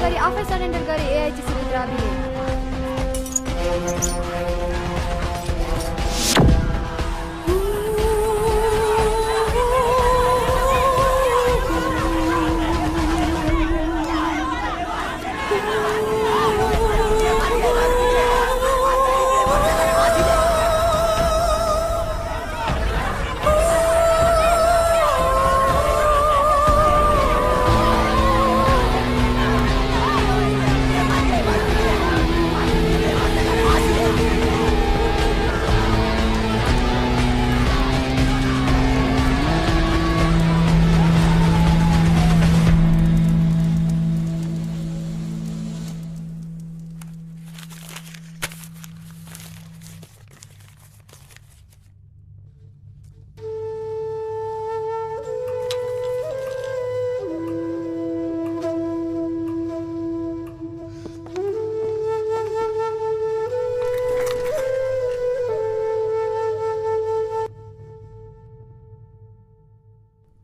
गरी आफै सरेन्डर गरे एआइजी सुपुत्राले।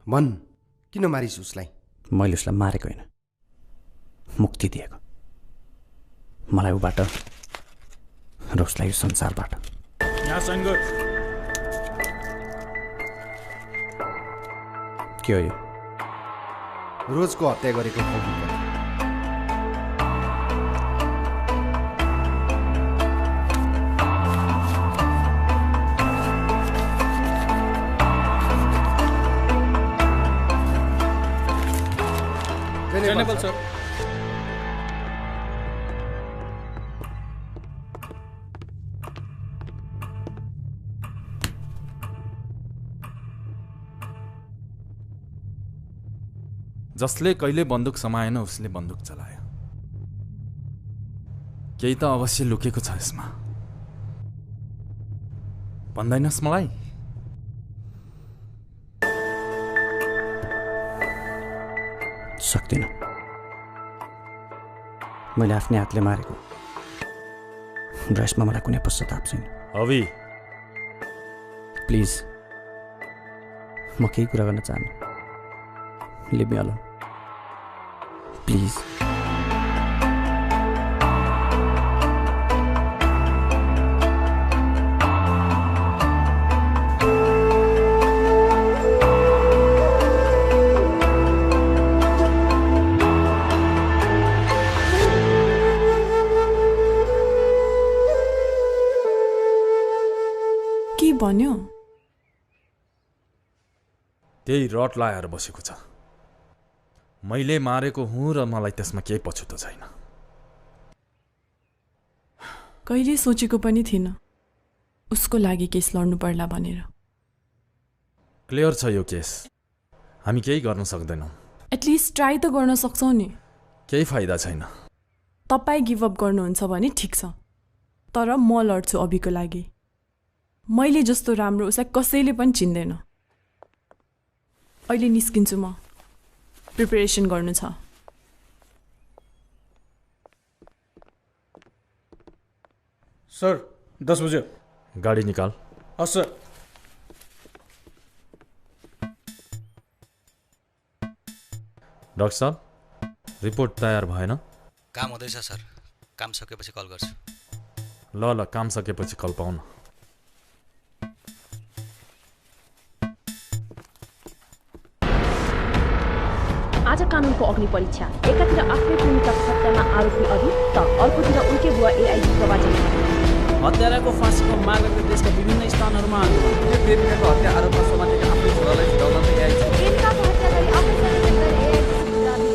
मन किन मारिस् उसलाई? मैले उसलाई मारेको होइन, मुक्ति दिएको। मलाई उबाट र उसलाई यो संसारबाट। यहाँ साइन गर। के हो यो? रोजको हत्या गरेको खबर। General sir. जसले कहिले बन्दुक समाएन उसले बन्दुक चलायो। केही त अवश्य लुकेको छ यसमा। भन्दैनस् मलाई? सक्दिनँ। मैले आफ्नै हातले मारेको र यसमा मलाई कुनै पश्चाताप छैन। अवि प्लिज, म केही कुरा गर्न चाहन्न। Leave me alone please. भन्यो त्यही रट लाएर बसेको छ। मैले मारेको हुँ र मलाई त्यसमा केही पछुतो छैन। कहिले सोचेको पनि थिएन उसको लागि केस लड्नु पर्ला भनेर। क्लियर छ यो केस, हामी केही गर्न सक्दैनौँ। एटलिस्ट ट्राई त गर्न सक्छौ नि। केही फाइदा छैन। तपाईँ गिभ अप गर्नुहुन्छ भने ठिक छ, तर म लड्छु अभिको लागि। मैले जस्तो राम्रो उसलाई कसैले पनि चिन्दैन। अहिले निस्किन्छु म, प्रिपरेसन गर्नु छ। सर 10 बजे गाडी निकाल। हस् सर। डाक्टर साहब, रिपोर्ट तयार भएन? काम हुँदैछ सर, काम सकेपछि कल गर्छु। ल काम सकेपछि कल पाउन। आज कानुनको अग्नि परीक्षा। एकातिर आफ्नै प्रेमिकाको हत्यामा आरोपी अभि त अर्कोतिर उनकै बुवा एआइजी प्रवाचन। हत्याराको फाँसीको माग गरेर देशका विभिन्न स्थानहरूमा प्रेमिकाको हत्या आरोपमा समातेका आफ्नो छोरालाई छुटाउन एआइजी। प्रेमिकाको हत्या गरी आफै सरेन्डर गरे एआइजी सुपुत्राले।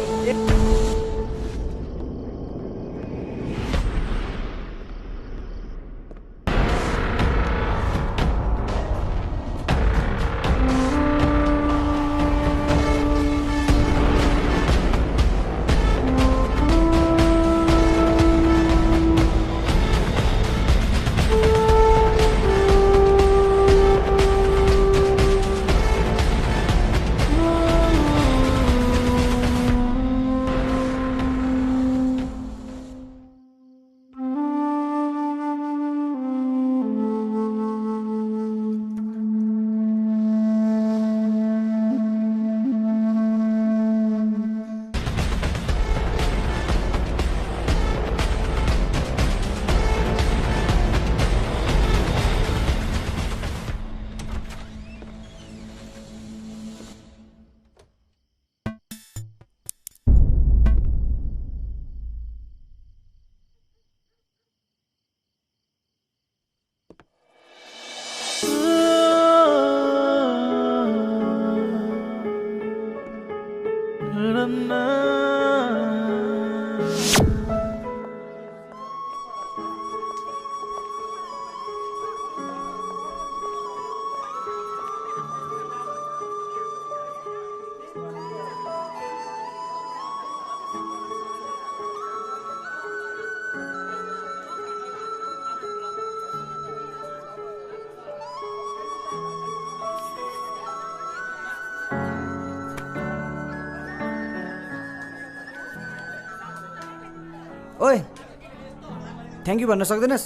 थ्याङ्क यू भन्न सक्दैनस्?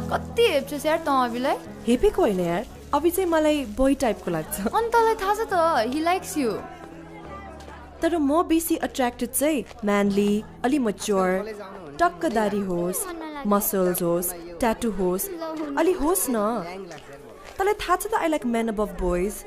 कति हेप्छस् यार तँ अभिलाई? हेपेको होइन यार, अभि चाहिँ मलाई बोय टाइपको लाग्छ। अनि तँलाई थाहा छ त हि लाइक्स यु। तर म बेसी अट्र्याक्टेड चाहिँ म्यानली, अलि मच्योर, टक्क दारी होस्, मसल्स होस्, ट्याटु होस्, अलि होस् न। तँलाई थाहा छ त आई लाइक मेन अबभ बोइज।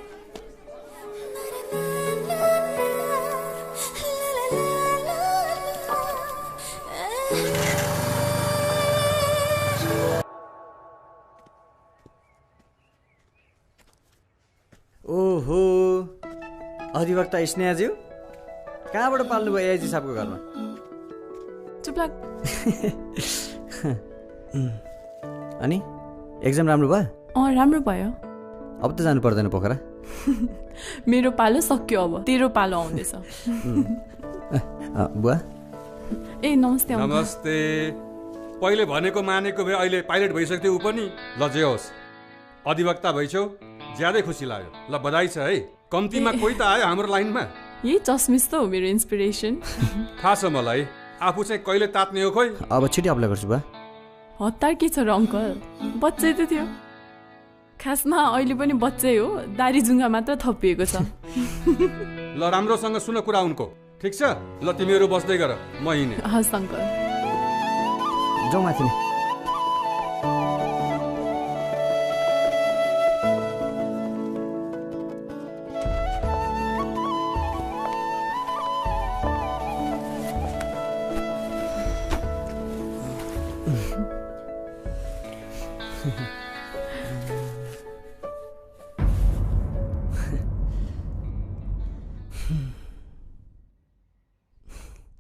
ओहो, अधिवक्ता स्नेहाज्यू कहाँबाट पाल्नुभयो एआइजी साहबको घरमा? चुप लाग। अनि एक्जाम राम्रो भयो? राम्रो भयो। अब त जानु पर्दैन पोखरा। मेरो पालो सक्यो, अब तेरो पालो आउँदैछ। बुवा ए नमस्ते। नमस्ते। पहिले भनेको मानेको भए अहिले पाइलट भइसक्थ्यो ऊ पनि। ल जे होस्, अधिवक्ता भइछौ, ज्यादै खुसी लाग्यो। ल बधाई छ है। कम्तीमा कोही त आयो हाम्रो लाइनमा। यही चस्मिस त हो मेरो इन्सपिरेसन। थाहा छ मलाई, आफू चाहिँ कहिले तात्ने हो खोइ। अब छिटो अप्लाई गर्छु बुवा। हतार के छ र अङ्कल, बच्चै त थियो। खासमा अहिले पनि बच्चै हो, दारी जुङ्गा मात्र थपिएको छ। ल राम्रोसँग सुन कुरा उनको, ठिक छ? ल तिमीहरू बस्दै गर, म हिँडेँ। हस् अङ्कल। जाउँ माथि नै।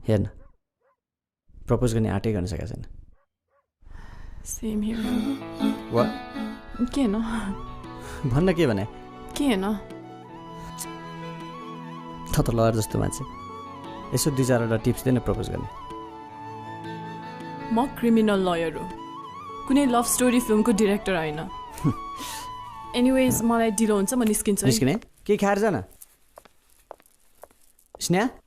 हेर्न, प्रपोज गर्ने आँटै गर्न सकेको छैन। Same here. वा के न भन्न के भने? के न त लयर जस्तो मान्छे, यसो 2-4वटा टिप्स दिएन प्रपोज गर्ने। म क्रिमिनल लयर हो, कुनै लभ स्टोरी फिल्मको डिरेक्टर होइन। एनिवेज मलाई ढिलो हुन्छ, म निस्किन्छु। निस्किने के खाएर जान? स्नेहा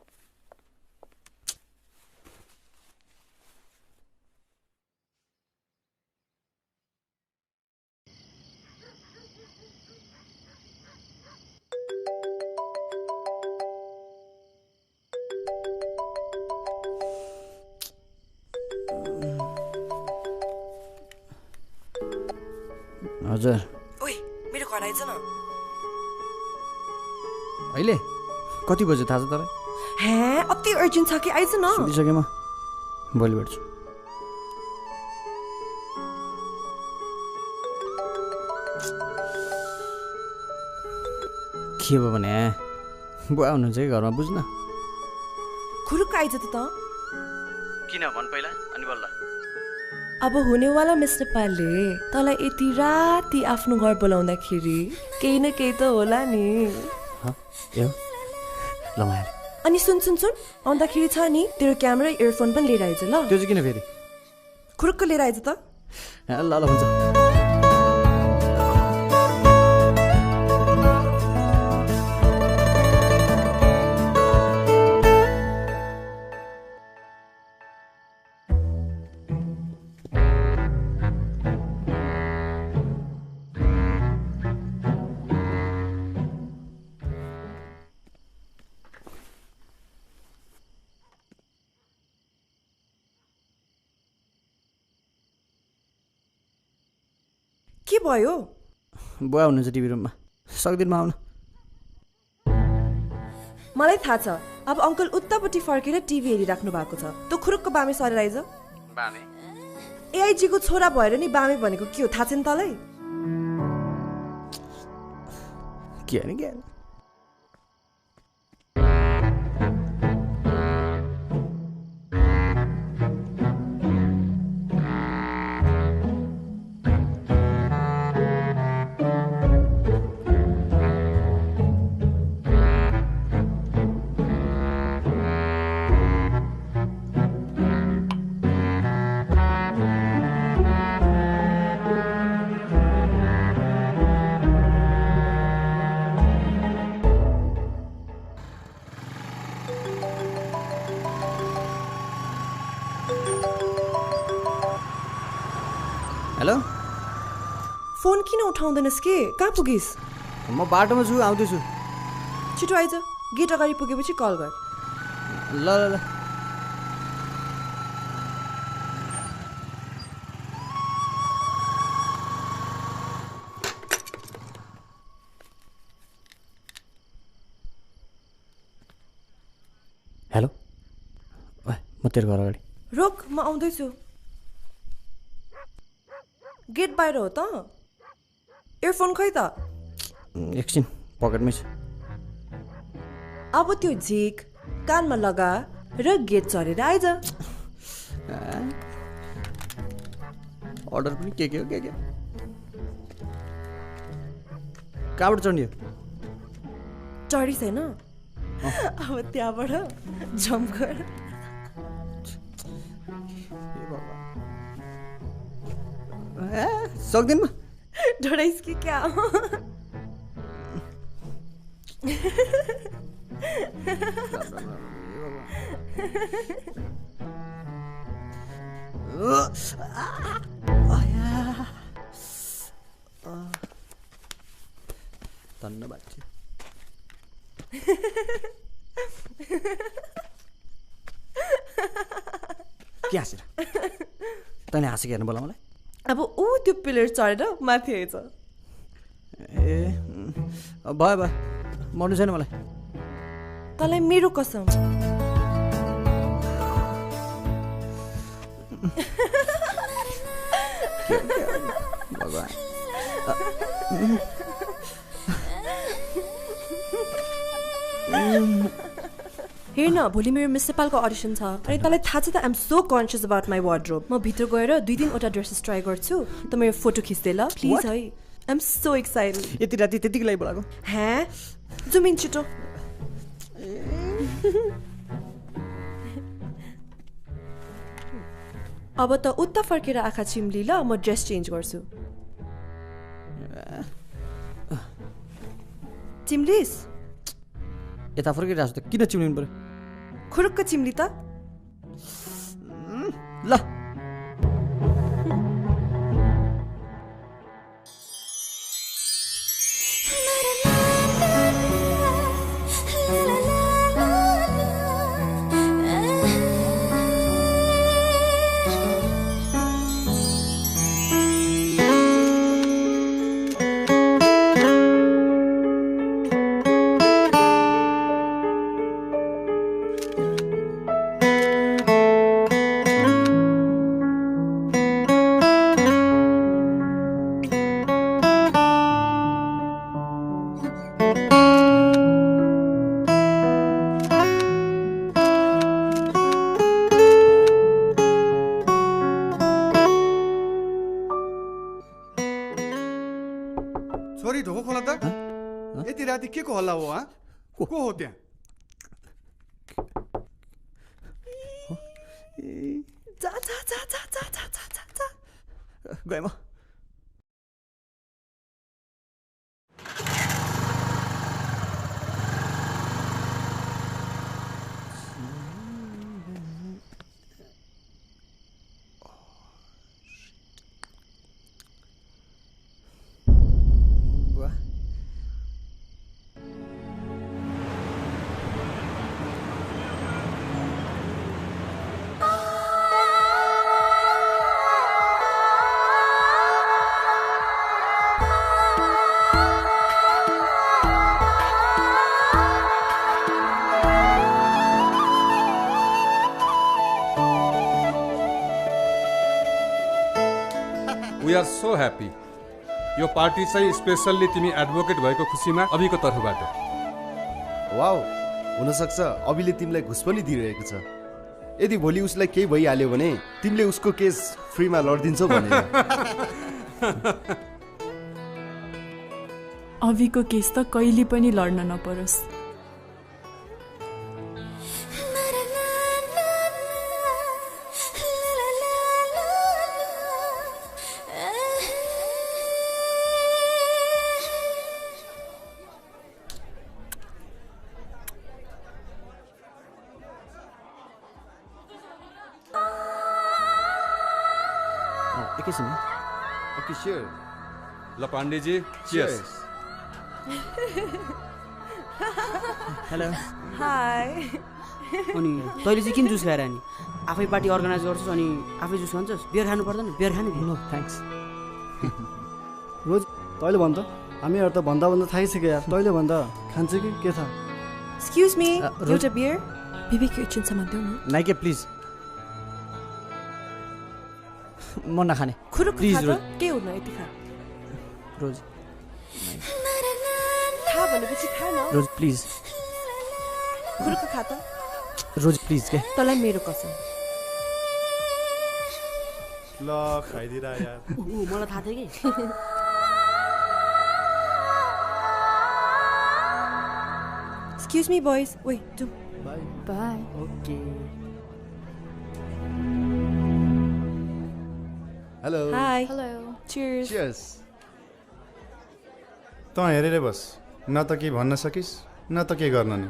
हजुर। ओइ मेरो घर आइज न। अहिले कति बज्यो थाहा छ तपाईँ? हे अति अर्जेन्ट छ कि आइज न। सुतिसकेँ म, भोलि भेट्छु। के भयो भने बुवा हुनुहुन्छ कि घरमा, बुझ्न। खुरुक्क आइज त। किन भन् पहिला अनि बल्ल। अब हुनेवाला मिस नेपालले तँलाई यति राति आफ्नो घर बोलाउँदाखेरि केही न केही त होला नि। अनि सुन सुन सुन, आउँदाखेरि छ नि तेरो क्यामेरा इयरफोन पनि लिएर आइज ल। त्यो चाहिँ किन फेरि? खुरुक्क लिएर आइज त। ल ल हुन्छ। के भयो? बुवा हुनुहुन्छ टिभी रुममा, सक्दिन म आउन। मलाई थाहा छ, अब अङ्कल उतापट्टि फर्केर टिभी हेरिराख्नु भएको छ। तँ खुरुक्क बामे सरेर आइज। बामे? एआइजी को छोरा भएर नि बामे भनेको के हो थाहा छैन तँलाई? के होइन के? हेलो फोन किन उठाउँदैनस् के कहाँ पुगिस् म बाटोमा छु आउँदैछु छिटो आइज गेट अगाडि पुगेपछि कल गर ल ल ल हेलो म तेरो घर अगाडि रोक म आउँदैछु गेट बाहिर हो त इयरफोन खै त एकछिन पकेटमै छ अब त्यो झिक कानमा लगा र गेट चढेर आइज अर्डर पनि के हो के कहाँबाट चढ्ने हो चढी छैन अब त्यहाँबाट जम्प गर सक्दैन म डराइस् कि क्या धन्यवाद के हाँसेर तैँले हाँसेको हेर्नु बोला मलाई अब ऊ त्यो पिलर चढेर माथि आएछ ए भयो भयो मर्नु छैन मलाई तँलाई मेरो कसम भगवान हेर न भोलि मेरो मिस नेपालको अडिसन छ अनि तँलाई थाहा छ त I'm so conscious about my wardrobe म भित्र गएर 2-3वटा ड्रेसेस ट्राई गर्छु त मेरो फोटो खिच्दै ल प्लिज है आइएम सो एक्साइटेड यति राति त्यतिको लागि बोलाएको हाँ जुम इन छिटो अब त उता फर्केर आँखा चिम्ली ल म ड्रेस चेन्ज गर्छु चिम्लिस यता फर्किरहेको छु त किन चिम्लिनु पर्यो खुरुक्क चिम्ली त ल छोरी ढोको खोला त यति राति के को हल्ला हो को हो त्यहाँ जा जा जा जा जा जा जा जा जा गए म वी आर सो ह्याप्पी यो पार्टी चाहिँ स्पेसल्ली तिमी एडभोकेट भएको खुसीमा अभिको तर्फबाट वाउ हुनसक्छ अभिले तिमीलाई घुस पनि दिइरहेको छ यदि भोलि उसलाई केही भइहाल्यो भने तिमीले उसको केस फ्रीमा लडिदिन्छौ भनेर अभिको केस त कहिले पनि लड्न नपरोस् एकैछिन ओके स्योर ल पाण्डेजी चियर्स हेलो हाई अनि तैँले चाहिँ किन जुस खाएर नि आफै पार्टी अर्गनाइज गर्छस् अनि आफै जुस खान्छस् बियर खानु पर्दैन बियर खाने नो थ्याङ्क्स रोज तैँले भन् त हामीहरू त भन्दा थाकिसक्यो यार तैँले भन्दा खान्छ कि के थाहा एक्सक्युज मी एउटा बियर विवेकको इच्छिनसम्म देऊ न नाइके प्लिज म नखाने प्लिज रोज के हुन यति खा रोज खा भनेपछि खा न रोज प्लिज खुरुक खा त रोज प्लिज के तँलाई मेरो कसम ल खाइदिरा यार मलाई थाहा थियो कि Excuse me, boys. Wait, do. Bye. Bye. Okay. Hello. Hi. Hello. Cheers. Cheers. त हेरेर बस न त के भन्न सकिस् न त के गर्न नि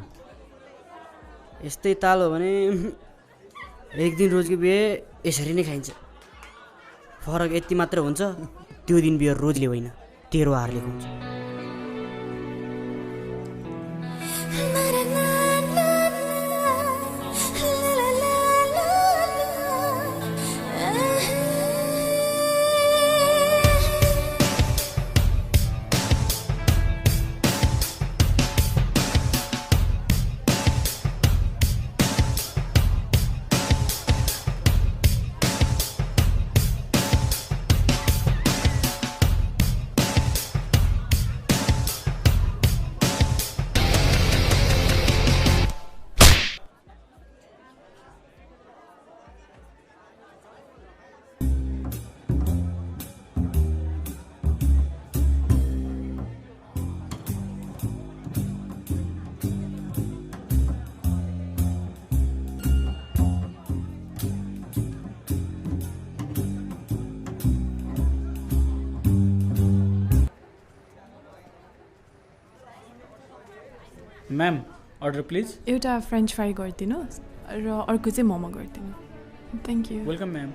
यस्तै ताल हो भने एक दिन रोजको बिहे यसरी नै खाइन्छ फरक यति मात्र हुन्छ त्यो दिन बिहे रोजले होइन तेरो हारले हुन्छ म्याम अर्डर प्लिज एउटा फ्रेन्च फ्राई गरिदिनुहोस् र अर्को चाहिँ मोमो गरिदिनु थ्याङ्क यू वेलकम म्याम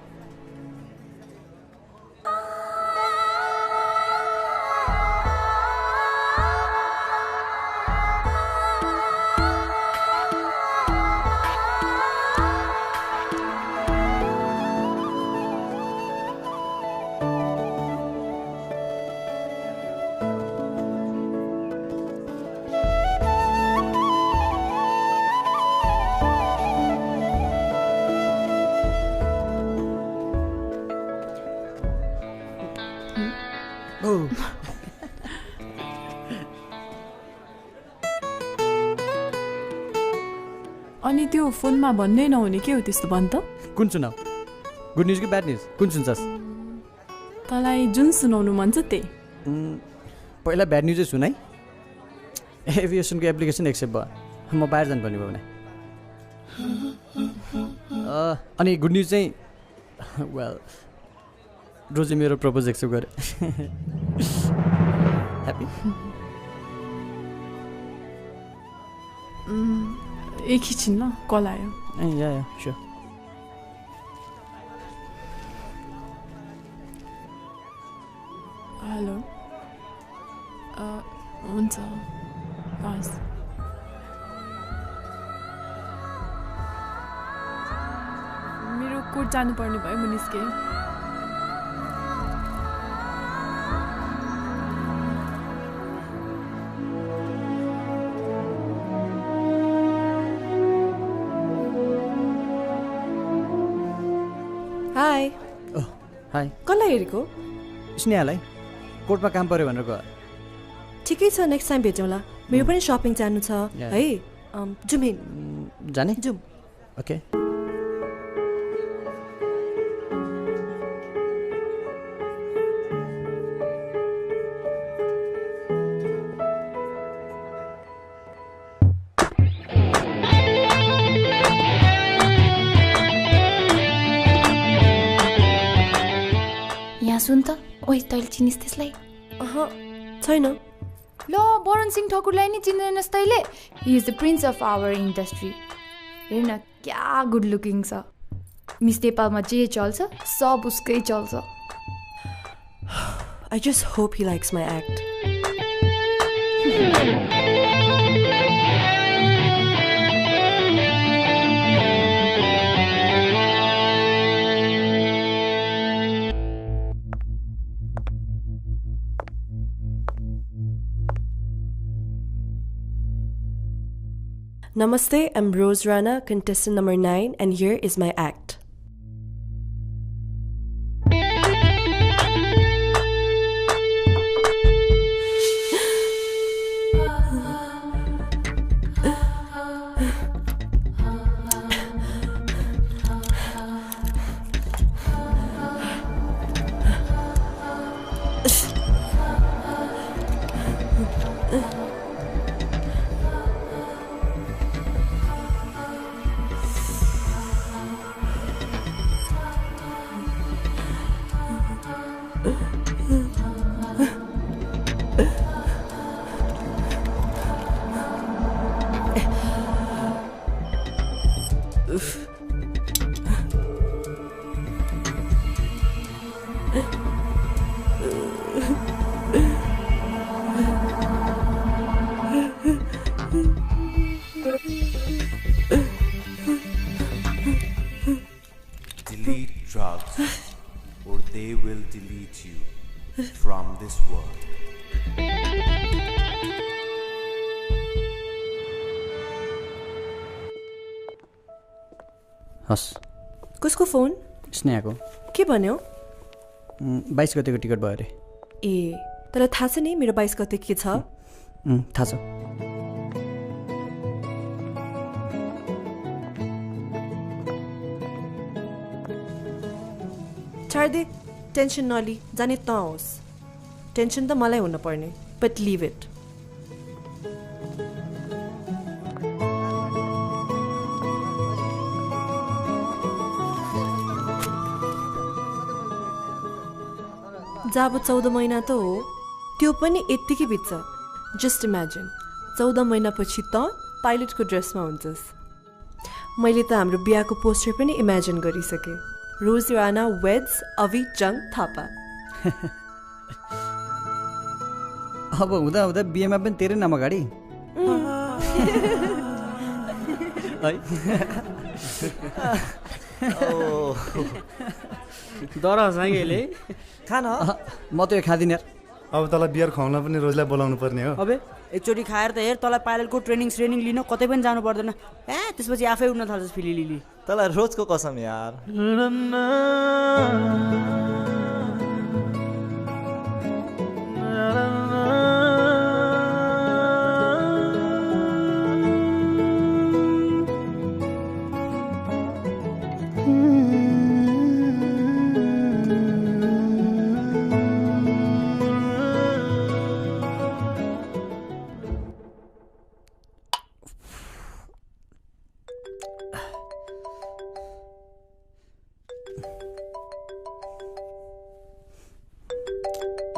अनि त्यो फोनमा भन्नै नहुने के हो त्यस्तो भन् त कुन सुनाऊ गुड न्युज कि ब्याड न्युज कुन सुन्छस् तँलाई जुन सुनाउनु मन छ त्यही पहिला ब्याड न्युजै सुनाइ एभिएसनको एप्लिकेसन एक्सेप्ट भयो म बाहिर जानुपर्ने भयो भने अनि गुड न्युज चाहिँ वेल रोजले मेरो प्रपोज एक्सेप्ट गरे ह्याप्पी एकैछिन ल कल आयो या स्योर हेलो हुन्छ हस् मेरो कोर्ट जानुपर्ने भयो म निस्केँ हाई हाई कसलाई हेरेको स्नेहालाई कोर्टमा काम पऱ्यो भनेर गयो ठिकै छ नेक्स्ट टाइम भेटौँला मेरो पनि सपिङ जानु छ है जाउँ जाने जाउँ ओके सुन त ओइ तैँले चिनिस् त्यसलाई छैन ल वरुण सिंह ठकुरलाई नि चिन्दैनस् तैँले he is the prince of our industry हेर न क्या गुड लुकिङ छ मिस नेपालमा जे चल्छ सब उसकै चल्छ I just hope he likes my act. Namaste, I'm Rose Rana, contestant number 9, and here is my act. Delete drugs, or they will delete you from this world. हस् कसको phone? स्नेहाको। के भन्यो? 22 गतेको टिकट भयो अरे। ए तर थाहा छ नि मेरो 22 गते के छ? थाहा छ। छाड्दे, टेन्सन नलि, जाने त होस्। टेन्सन त मलाई हुन पर्ने, बट लिभ इट। जब 14 महिना त हो, त्यो पनि यत्तिकै बित्छ। जस्ट इमेजिन 14 महिनापछि त पाइलटको ड्रेसमा हुन्छस्। मैले त हाम्रो बिहाको पोस्टर पनि इमेजिन गरिसकेँ। रोज राणा वेड्स अभि जङ थापा। अब हुँदा हुँदा बिहेमा पनि तेरै नाम अगाडि दरसँगैले खान म त यो खादिनँ यार। अब तँलाई बियर खुवाउन पनि रोजलाई बोलाउनु पर्ने हो। अबे एकचोटि खाएर त हेर, तँलाई पाइलटको ट्रेनिङ लिन कतै पनि जानु पर्दैन। त्यसपछि आफै उड्न थाल्छस् फिलिलिली। तँलाई रोजको कसम यार।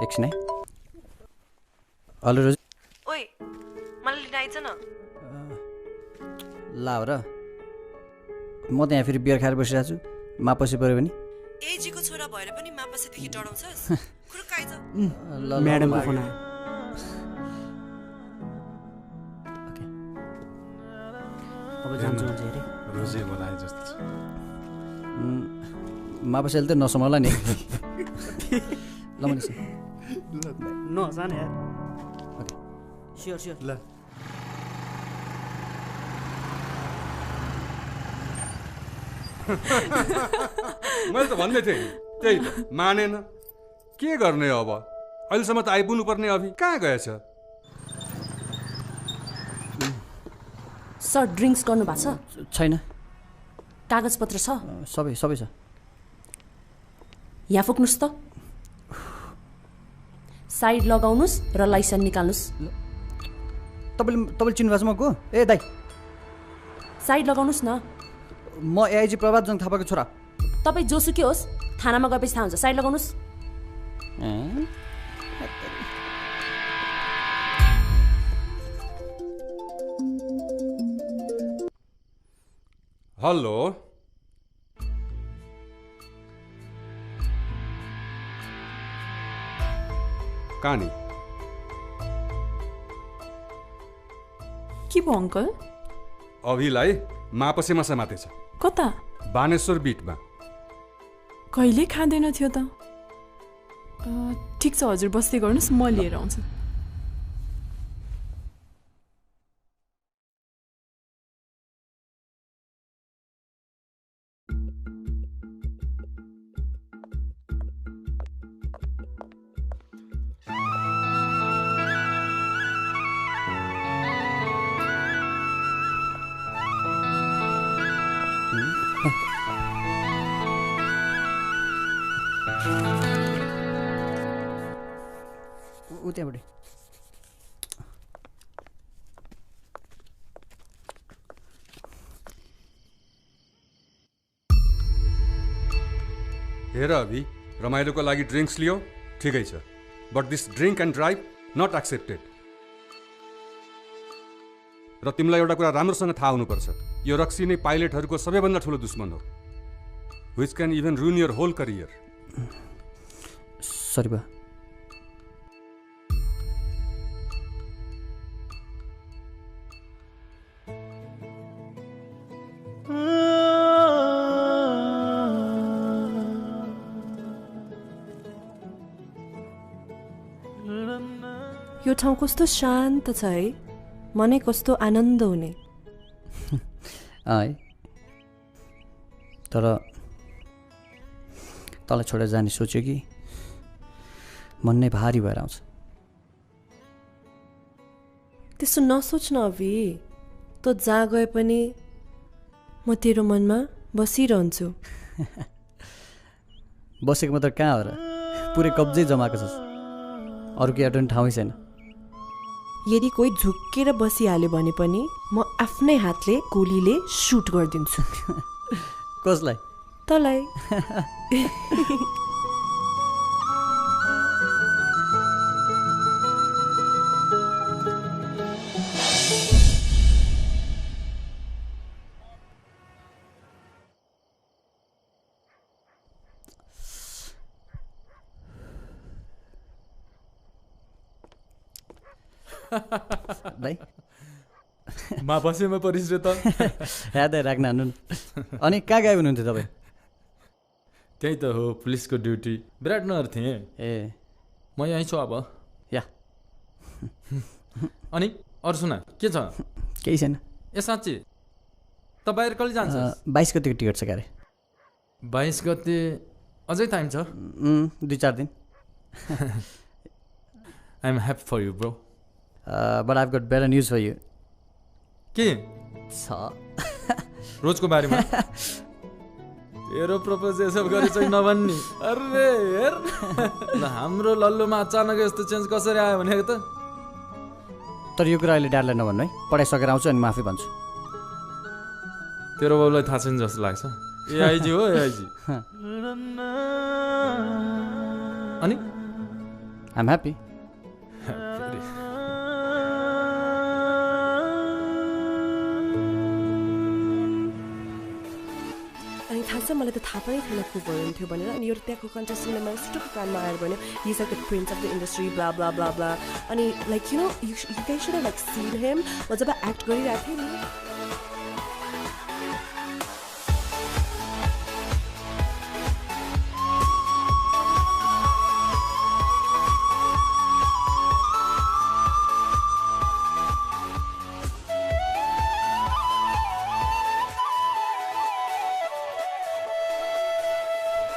एकछिन है। हेलो रोज। ओइ मलाई लिन आइज न। ला हो र, म त यहाँ फेरि बियर खाएर बसिरहेको छु। मापसी पऱ्यो भने एजीको छोरा भएर पनि मापसीदेखि डराउँछस्? खुरुक्क आइज। म्याडमको फोन आयो। अब जान्छु अझै रे। रोजै बोलाए जस्तो छ। मापसीले त नसमाउला नि। ल मनिस नजान यार। Sure sure. ल मैले त भन्दै थिएँ, त्यही त मानेन। के गर्ने अब? अहिलेसम्म त आइपुग्नु पर्ने। अभि कहाँ गएछ? सर ड्रिङ्क्स गर्नु भएको छ? छैन। कागजपत्र छ? सबै छ। यहाँ फुक्नुहोस् त। साइड लगाउनुहोस् र लाइसेन्स निकाल्नुहोस्। तपाईँले चिन्नुभएको छ म को? ए दाइ साइड लगाउनुहोस् न। म एआइजी प्रभात जङ थापाको छोरा। तपाईँ जोसुकै होस्, थानामा गएपछि थाहा हुन्छ। साइड लगाउनुहोस्। हेलो, कहाँ नि के भयो अङ्कल? अभिलाई मापसेमा समातेछ। कता? बानेश्वर बिटमा। कहिले खाँदैन थियो त? ठिक छ हजुर, बस्दै गर्नुहोस्, म लिएर आउँछु। त्यहाँबाट हेर अभि, रमाइलोको लागि ड्रिङ्क्स लियो ठिकै छ, but this drink and drive not accepted. र तिमीलाई एउटा कुरा राम्रोसँग थाहा हुनुपर्छ, यो रक्सी नै पाइलटहरूको सबैभन्दा ठुलो दुश्मन हो, which can even ruin your whole career. Sorry बा। यो ठाउँ कस्तो शान्त छ है, मनै कस्तो आनन्द हुने। है तर तँलाई छोडेर जाने सोच्यो कि मन नै भारी भएर आउँछ। त्यसो नसोच न अभि, तँ जहाँ गए पनि म तेरो मनमा बसिरहन्छु। बसेको मात्र कहाँ हो र, पुरै कब्जै जमाएको छ, अरू केही अटो ठाउँै छैन। यदि कोही झुक्केर बसिहाल्यो भने पनि म आफ्नै हातले गोलीले सुट गरिदिन्छु। कसलाई? तँलाई। भाइ मा बसेमा परिस रे त। यादै राख्न हान्नु न। अनि कहाँ गए हुनुहुन्थ्यो तपाईँ? त्यही त हो, पुलिसको ड्युटी, विराटनगर थिएँ। ए म यहीँ छु अब। या अनि अरू सुन, के छ? केही छैन। ए साँच्ची त बाहिर कहिले जान्छ? 22 गतिको टिकट छ क्यारे। 22 गते अझै टाइम छ? 2-4 दिन। I am happy for you bro. But I've got better news for you. के छ? रोजको बारेमा तेरो प्रपोज यसो गरे चाहिँ नभन्नी। अरे हेर ल, हाम्रो लल्लुमा अचानक यस्तो चेन्ज कसरी आयो भनेको त। तर यो कुरा अहिले ड्याडलाई नभन्नु है, पढाइसकेर आउँछु अनि माफी भन्छु। तेरो बाबुलाई थाहा छैन जस्तो लाग्छ। एआइजी हो एआइजी। अनि आइ एम ह्याप्पी। मलाई त थाहा पनि थिएन को हुन्थ्यो भनेर। अनि यो त्यहाँको कन्टेस्टेन्टले मलाई सुटुको कानमा आएर भन्यो, he is like the prince of the industry blah blah blah blah. अनि like you know you guys should have like seen him. म जब एक्ट गरिरहेको थिएँ नि,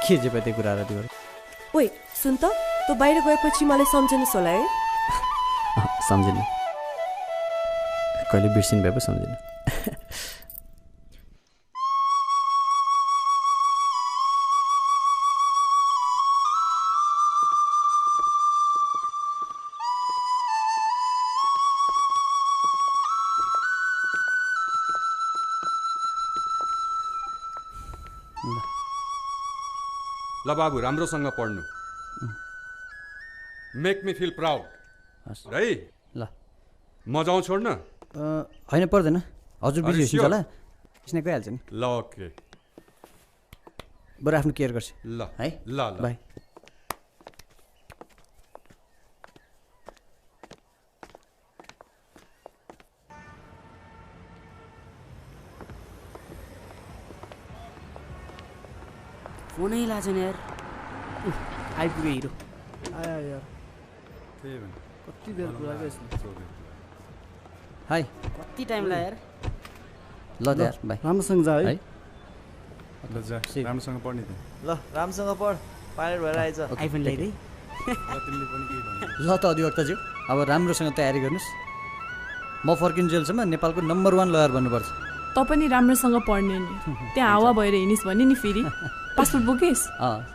के जे पत्ते कुराहरू त्यो। ओइ सुन त, तँ बाहिर गएपछि मलाई सम्झिनुहोस् होला है। सम्झिनु, कहिले बिर्सिनु भए पो सम्झिनु। ल बाबु, राम्रोसँग पढ्नु। मेक मी फिल प्राउड है। ल म जाउँ छोड्न? होइन पर्दैन, हजुर बिजी हुनुहुन्छ होला, यसले गइहाल्छ नि। ल ओके, बरु आफ्नो केयर गर्छु। ल है, ल ल बाई। फोनै लाग्छ नि यार आइपुग्यो हिरो आया यार त्यही भने कति बेर कुरा गर्छ हाई कति टाइम लाग्यो यार ल यार बाई राम्रोसँग जा है ल जा राम्रोसँग पढ्ने त ल राम्रोसँग पढ पाइलट भएर आइज आइफोन ल्याइदिए तिमीले पनि के भन्नु ल त अधिवक्ताज्यू अब राम्रोसँग तयारी गर्नुहोस् म फर्किन्जेलसम्म नेपालको नम्बर 1 लयर बन्नुपर्छ त पनि राम्रोसँग पढ्ने नि त्यहाँ हावा भएर हिँडिस् भने नि फेरि पासपोर्ट बोकेस्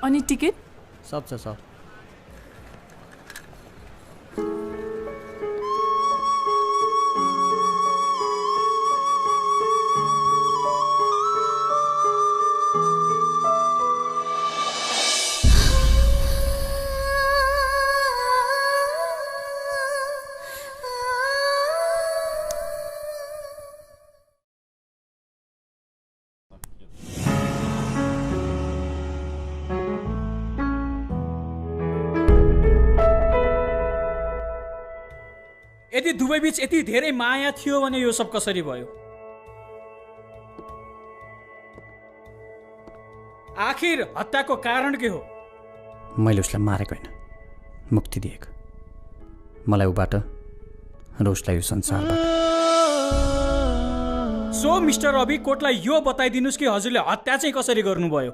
अनि टिकट सब छ सब यदि दुवै बीच यति धेरै माया थियो भने यो सब कसरी भयो? आखिर हत्याको कारण के हो? मैले उसलाई मारेको होइन, मुक्ति दिएको। मलाई उबाट र उसलाई यो संसारबाट। सो मिस्टर रवि, कोर्टलाई यो बताइदिनुस् कि हजुरले हत्या चाहिँ कसरी गर्नुभयो?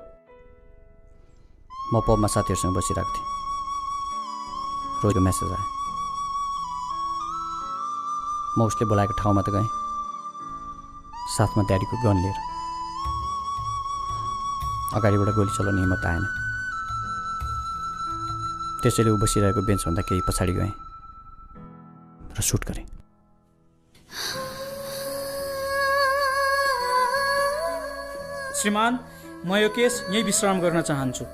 म पबमा साथीहरूसँग बसिरहेको थिएँ, रोजको मेसेज आयो। म उसले बोलाएको ठाउँमा त गएँ, साथमा ड्याडीको गन लिएर। अगाडिबाट गोली चलाउने हिम्मत आएन, त्यसैले ऊ बसिरहेको बेन्चभन्दा केही पछाडि गएँ र सुट गरेँ। श्रीमान, म यो केस यही विश्राम गर्न चाहन्छु।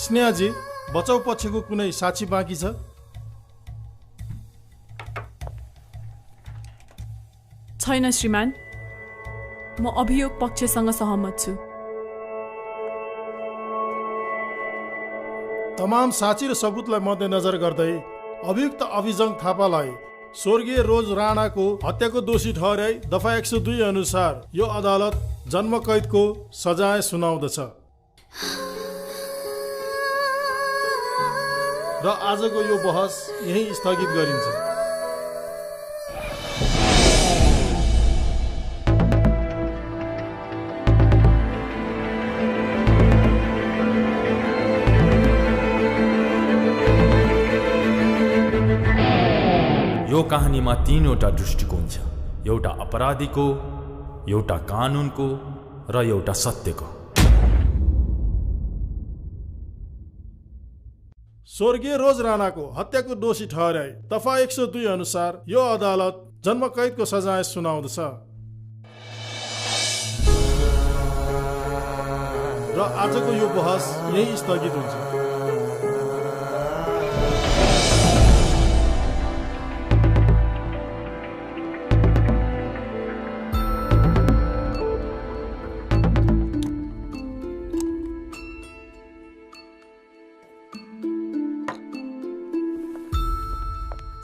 स्नेहाजी, बचाउ पक्षको कुनै साक्षी बाँकी छ? छैन श्रीमान, म अभियोग पक्षसँग सहमत छु। तमाम साक्षी र सबुतलाई मध्यनजर गर्दै अभियुक्त अभिजङ थापालाई स्वर्गीय रोज राणाको हत्याको दोषी ठहर्याई दफा 102 अनुसार यो अदालत जन्म कैदको सजाय सुनाउँदछ र आजको यो बहस यही स्थगित गरिन्छ। यो कहानीमा तीनवटा दृष्टिकोण छ, एउटा अपराधीको, एउटा कानुनको र एउटा सत्यको। स्वर्गीय रोज राणाको हत्याको दोषी ठहर्याई दफा 102 अनुसार यो अदालत जन्म कैदको सजाय सुनाउँदछ र आजको यो बहस यही स्थगित हुन्छ।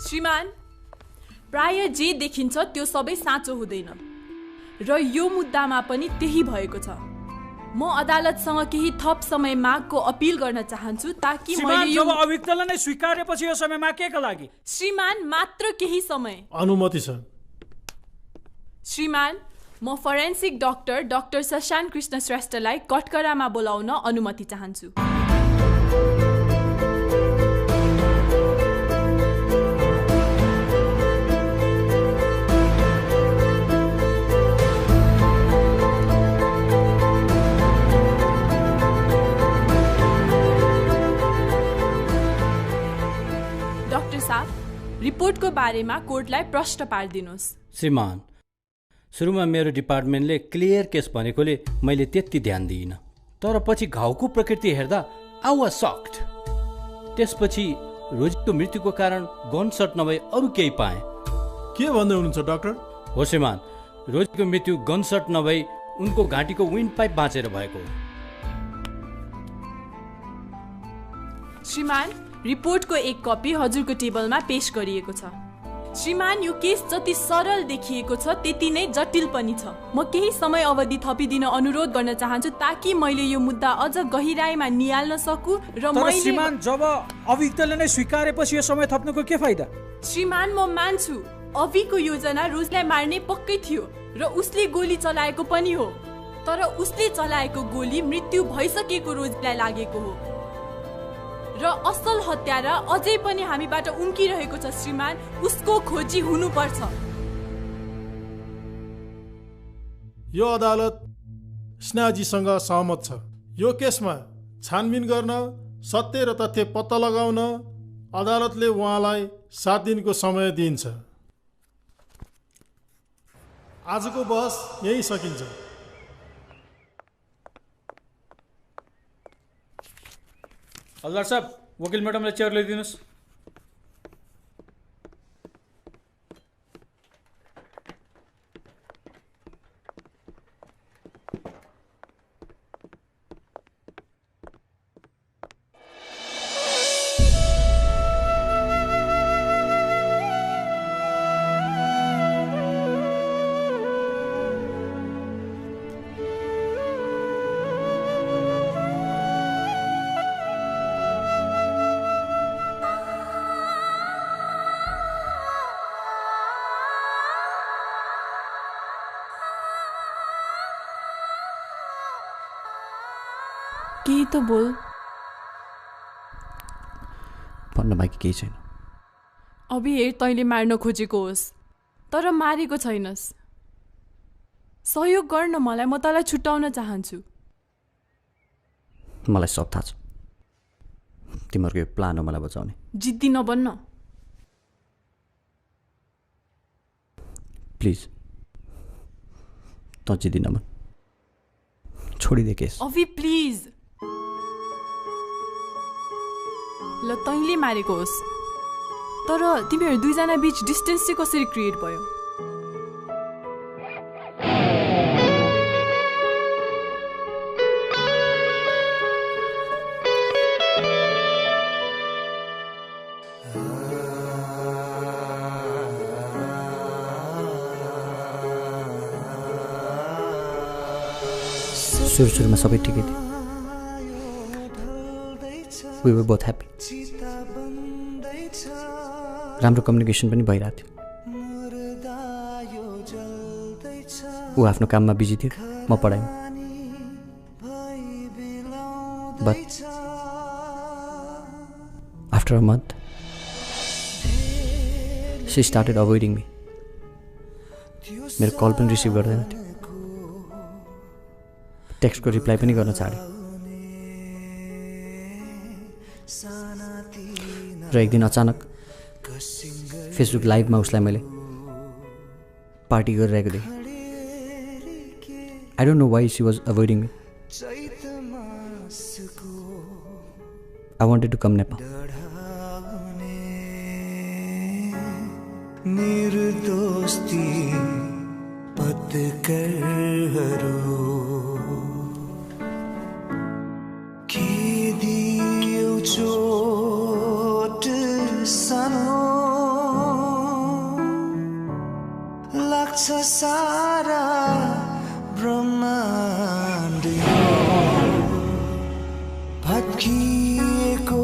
श्रीमान, प्राय जे देखिन्छ त्यो सबै साँचो हुँदैन र यो मुद्दामा पनि त्यही भएको छ। म अदालतसँग केही थप समय मागको अपिल गर्न चाहन्छु ताकि मैले जब अभियुक्तलाई नै स्वीकारेपछि यो समय मागेका लागि। श्रीमान, मात्र केही समय अनुमति छ। श्रीमान, म फोरेन्सिक डाक्टर शशाङ्क कृष्ण श्रेष्ठलाई कटकरामा बोलाउन अनुमति चाहन्छु। रिपोर्टको बारेमा कोर्टलाई प्रश्न पारिदिनुहोस्। श्रीमान, सुरुमा मेरो डिपार्टमेन्टले क्लियर केस भनेकोले मैले त्यति ध्यान दिइनँ, तर पछि घाउको प्रकृति हेर्दा आई वाज सक्ड। त्यसपछि रोजीको मृत्युको कारण गनसट नभए अरू केही पाएँ। के भन्दै हुनुहुन्छ डाक्टर? हो श्रीमान, रोजीको मृत्यु गनसट नभई उनको घाँटीको विन्ड पाइप बाँचेर भएको हो। श्रीमान, रिपोर्टको एक कपी हजुरको टेबलमा पेश गरिएको छ। श्रीमान, यो केस जति सरल देखिएको छ त्यति नै जटिल पनि छ। म केही समय अवधि थपिदिन अनुरोध गर्न चाहन्छु ताकि मैले यो मुद्दा अझ गहिराईमा निहाल्न सकु र मैले श्रीमान, जब अभियुक्तले नै स्वीकारेपछि यो समय थप्नुको के फाइदा? श्रीमान, म मान्छु अभिको योजना रोजलाई मार्ने पक्कै थियो र उसले गोली चलाएको पनि हो, तर उसले चलाएको गोली मृत्यु भइसकेको रोजलाई लागेको हो र असल हत्यारा अझै पनि हामीबाट उम्किरहेको छ। श्रीमान, उसको खोजी हुनुपर्छ। यो अदालत स्नेहाजीसँग सहमत छ। यो केसमा छानबिन गर्न, सत्य र तथ्य पत्ता लगाउन अदालतले उहाँलाई 7 दिनको समय दिन्छ। आजको बहस यही सकिन्छ। हलदार साहब, वकिल म्याडमलाई चेयर ल्याइदिनुहोस्। केही त बोल। भन्न बाँकी केही छैन। अभि हेर, तैँले मार्न खोजेको होस् तर मारेको छैनस्। सहयोग गर्न मलाई, म तँलाई छुट्याउन चाहन्छु। मलाई सब थाहा छ। तिमीहरूको यो प्लान हो मलाई बचाउने। जिद्दी नबन्न प्लिज। त जिद्दी नबन, छोडिदे केस। अभि प्लिज। ल, तैँले मारेको होस् तर तिमीहरू दुईजना बीच डिस्टेन्स चाहिँ कसरी क्रिएट भयो? सुरुमा सबै ठिकै थियो। We were both happy. राम्रो कम्युनिकेसन पनि भइरहेको थियो। ऊ आफ्नो काममा बिजी थियो, म पढाइमा। But after a month, she started avoiding me. मेरो कल पनि रिसिभ गर्दैन थियो, टेक्स्टको रिप्लाई पनि गर्न छाड्यो। र एक दिन अचानक फेसबुक लाइभमा उसलाई मैले पार्टी गरिरहेको देखेँ। I don't know why she was avoiding me. I wanted to come Nepal. निर्दोस्ती पत्करहरू के दियो चोट सानो लाग्छ सारा ब्रह्माण्ड भत्किएको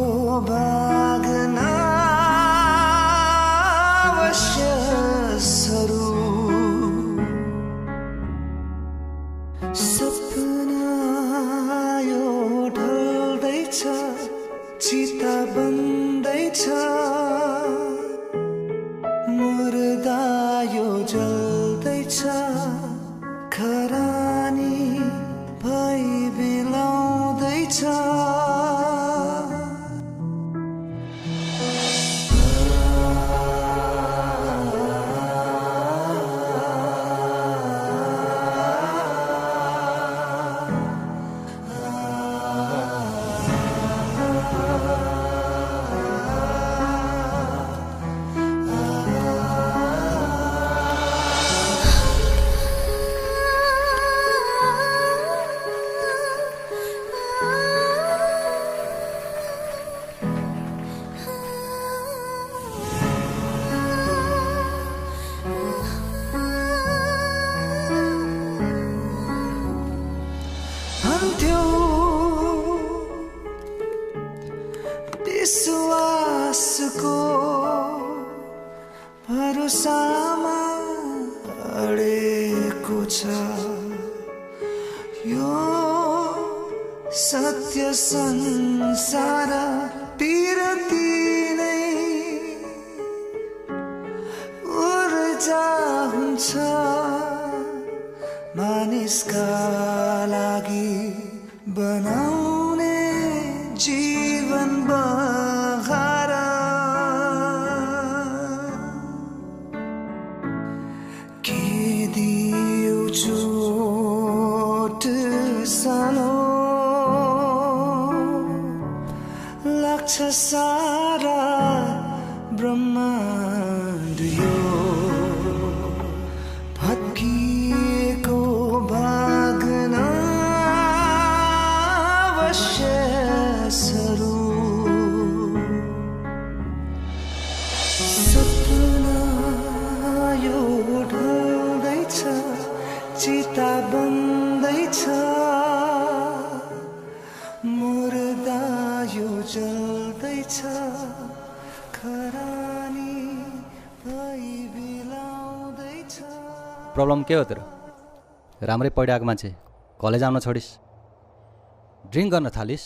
भागना अवश्यहरू सपना यो ढल्दैछ चिता बन्दैछ मुर्दा यो जल्दैछ खरानी भई बिलाउँदैछ भएको छ यो सत्य संसार पिरती नै ऊर्जा हुन्छ मानिसका लागि बनाउने जीवन बहार के दियो चोट सानो लाग्छ सारा ब्रह्माण्ड यो भत्किएको भाग्न अवशेषहरू सपना यो ढल्दैछ चिता बन्दैछ मुर्दा यो जल्दैछ खरानी भई बिलाउँदैछ। प्रब्लम के हो तेरो? राम्रै पढिरहेको मान्छे कलेज आउन छोडिस्, ड्रिङ्क गर्न थालिस्,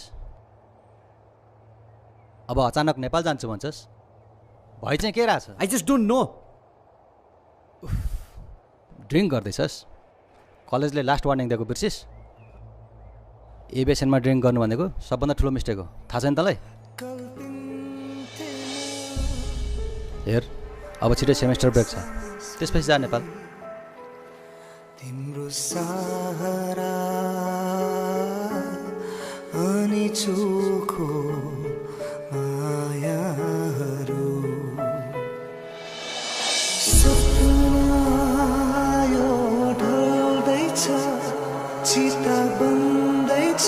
अब अचानक नेपाल जान्छु भन्छस्, भइ चाहिँ के रहेछ? I just don't know. Drink गर्दैछस्, कलेजले लास्ट वार्निङ दिएको बिर्सिस्? एभिएसनमा ड्रिङ्क गर्नु भनेको सबभन्दा ठुलो मिस्टेक हो, थाहा छैन तँलाई? हेर अब छिटो सेमेस्टर ब्रेक छ, त्यसपछि जा नेपाल। तिम्रो सहारा अनि चोखो मायाहरू सपना यो ढल्दैछ चिता बन्दैछ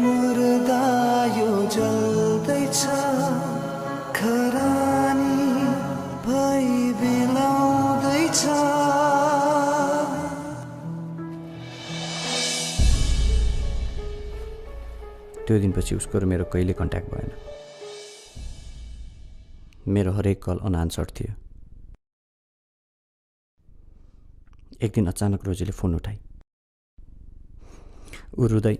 मुर्दा यो जल्दैछ खरानी भई बिलाउँदैछ। त्यो दिनपछि उसको र मेरो कहिले कन्ट्याक्ट भएन। मेरो हरेक कल अनआन्सर्ड थियो। एक दिन अचानक रोजीले फोन उठाई, ऊ रुँदै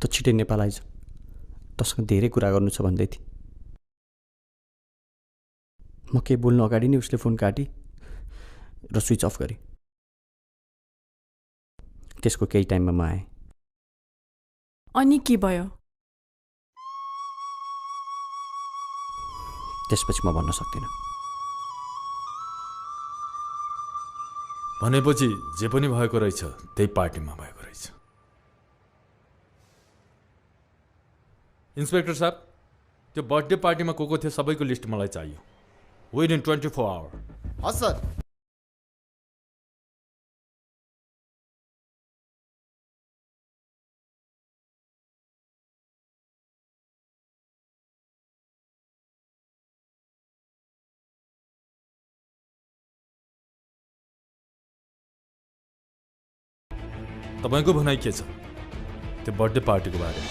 त छिटै नेपाल आइज, तसँग धेरै कुरा गर्नु छ भन्दै थिए। म केही बोल्नु अगाडि नै उसले फोन काटी र स्विच अफ गरे। त्यसको केही टाइममा म आएँ। अनि के भयो? त्यसपछि म भन्न सक्दिनँ। भनेपछि जे पनि भएको रहेछ त्यही पार्टीमा भएको रहेछ। इन्सपेक्टर साहब, त्यो बर्थडे पार्टीमा को थियो सबैको लिस्ट मलाई चाहियो विदिन 24 आवर। हस् सर। तपाईँको भनाइ के छ त्यो बर्थडे पार्टीको बारेमा?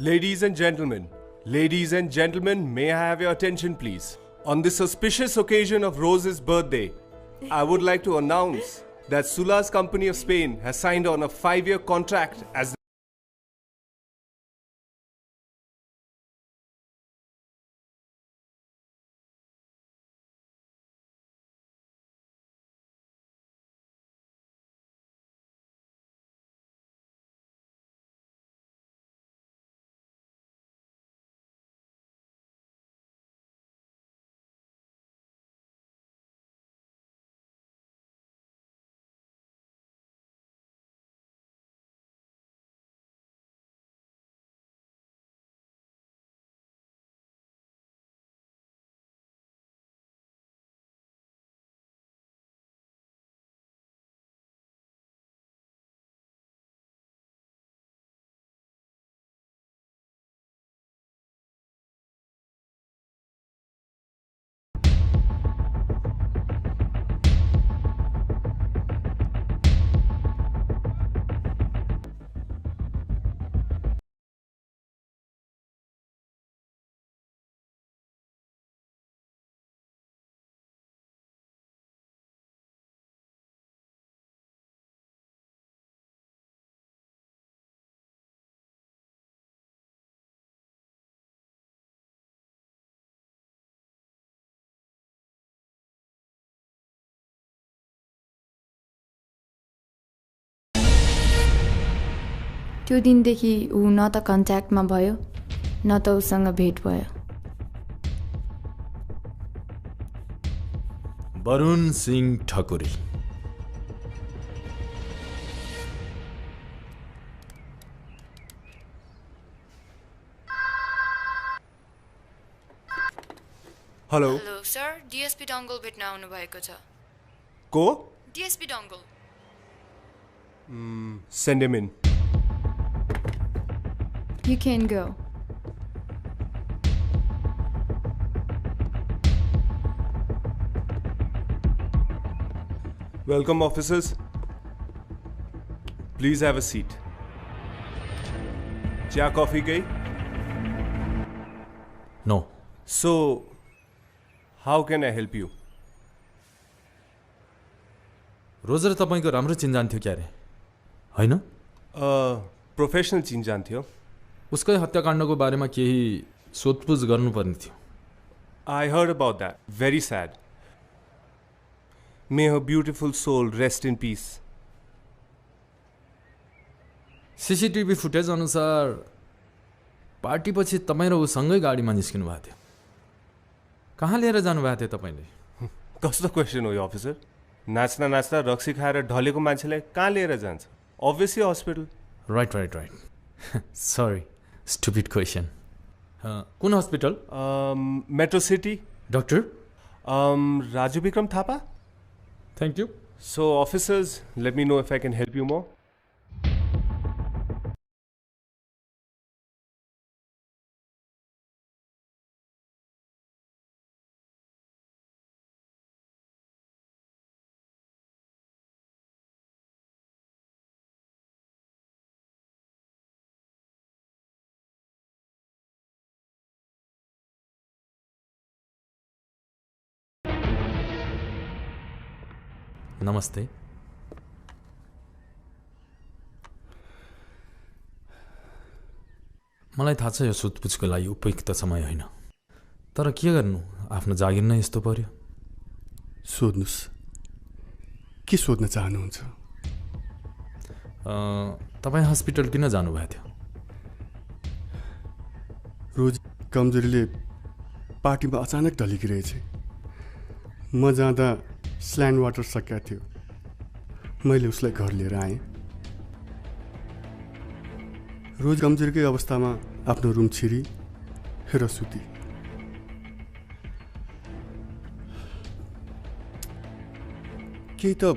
Ladies and gentlemen, may I have your attention please? On this auspicious occasion of Rose's birthday, I would like to announce that Sula's Company of Spain has signed on a 5-year contract as त्यो दिनदेखि ऊ न त कन्ट्याक्टमा भयो न त उसँग भेट भयो। Varun Singh Thakuri. Hello hello sir, DSP Dangol भेट्न आउनु भएको छ। को? DSP Dangol. Send him in. You can go. Welcome, officers. Please have a seat. Chai, coffee, gay? No. So, how can I help you? Roger तपाईँको राम्रो चिन्जान थियो क्या रे, होइन? प्रोफेसनल चिन्जान थियो। उसकै हत्याकाण्डको बारेमा केही सोधपुछ गर्नुपर्ने थियो। I heard about that. Very sad. May her beautiful soul rest in peace. CCTV footage अनुसार पार्टीपछि तपाईँ र उसँगै गाडीमा निस्किनु भएको थियो। कहाँ लिएर जानुभएको थियो तपाईँले? कस्तो क्वेसन हो यो अफिसर? नाच्दा नाच्दा रक्सी खाएर ढलेको मान्छेलाई कहाँ लिएर जान्छ? Obviously hospital. Right. Sorry, stupid question. कुन hospital? Metro City. Doctor? Raju Vikram Thapa. Thank you. So officers, let me know if I can help you more. नमस्ते। मलाई थाहा छ यो सोधपुछको लागि उपयुक्त समय होइन, तर के गर्नु, आफ्नो जागिर नै यस्तो पर्यो। सोध्नुस्, के सोध्न चाहनुहुन्छ? तपाईँ हस्पिटल किन जानुभएको थियो? रोज कमजोरीले पार्टीमा अचानक ढलेकी रहेछ। म जाँदा स्ल्यान्ड वाटर सकिया थियो। मैले उसलाई घर लिएर आएँ। रोज कमजोरीकै अवस्थामा आफ्नो रुम छिरी र सुती। केही त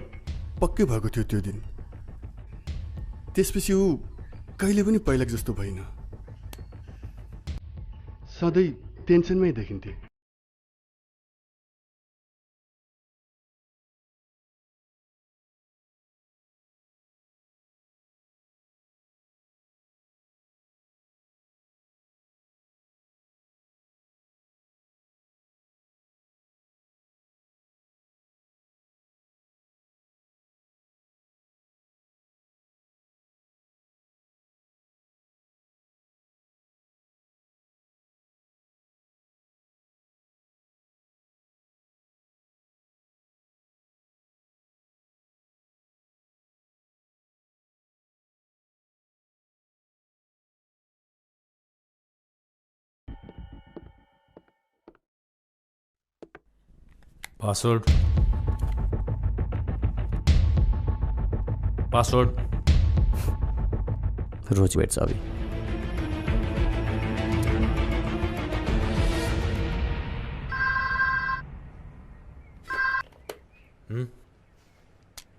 पक्कै भएको थियो त्यो दिन। त्यसपछि ऊ कहिले पनि पहिलाको जस्तो भएन। सधैँ टेन्सनमै देखिन्थे। पासवर्ड रोज वेट चाबी।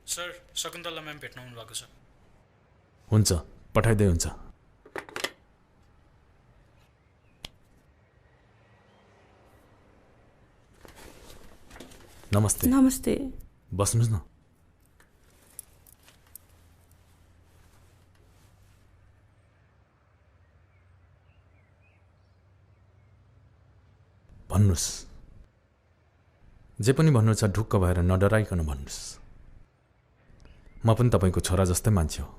सर, शकुन्तला म्याम भेट्न आउनु भएको छ। हुन्छ, पठाइदिए हुन्छ। नमस्ते। नमस्ते। बस्नुहोस् न। भन्नुहोस्, जे पनि भन्नु छ ढुक्क भएर नडराइकन भन्नुहोस्। म पनि तपाईँको छोरा जस्तै मान्छे हो।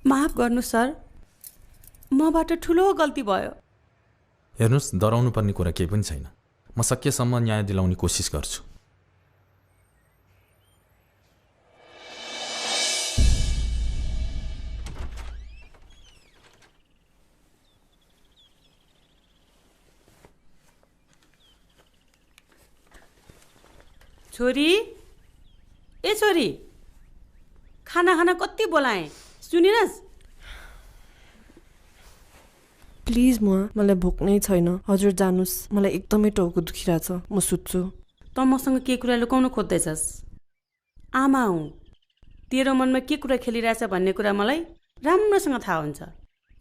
माफ गर्नु सर, मबाट ठुलो गल्ती भयो। हेर्नुहोस्, डराउनु पर्ने कुरा केही पनि छैन। म सकेसम्म न्याय दिलाउने कोसिस गर्छु। छोरी ए छोरी खाना खाना कति बोलाएँ सुनिनस् प्लिज मलाई भोक नै छैन हजुर जानुस् मलाई एकदमै टाउको दुखिरहेछ म सुत्छु त मसँग के कुरा लुकाउन खोज्दैछस् आमा हुँ तेरो मनमा के कुरा खेलिरहेछ भन्ने कुरा मलाई राम्रोसँग थाहा हुन्छ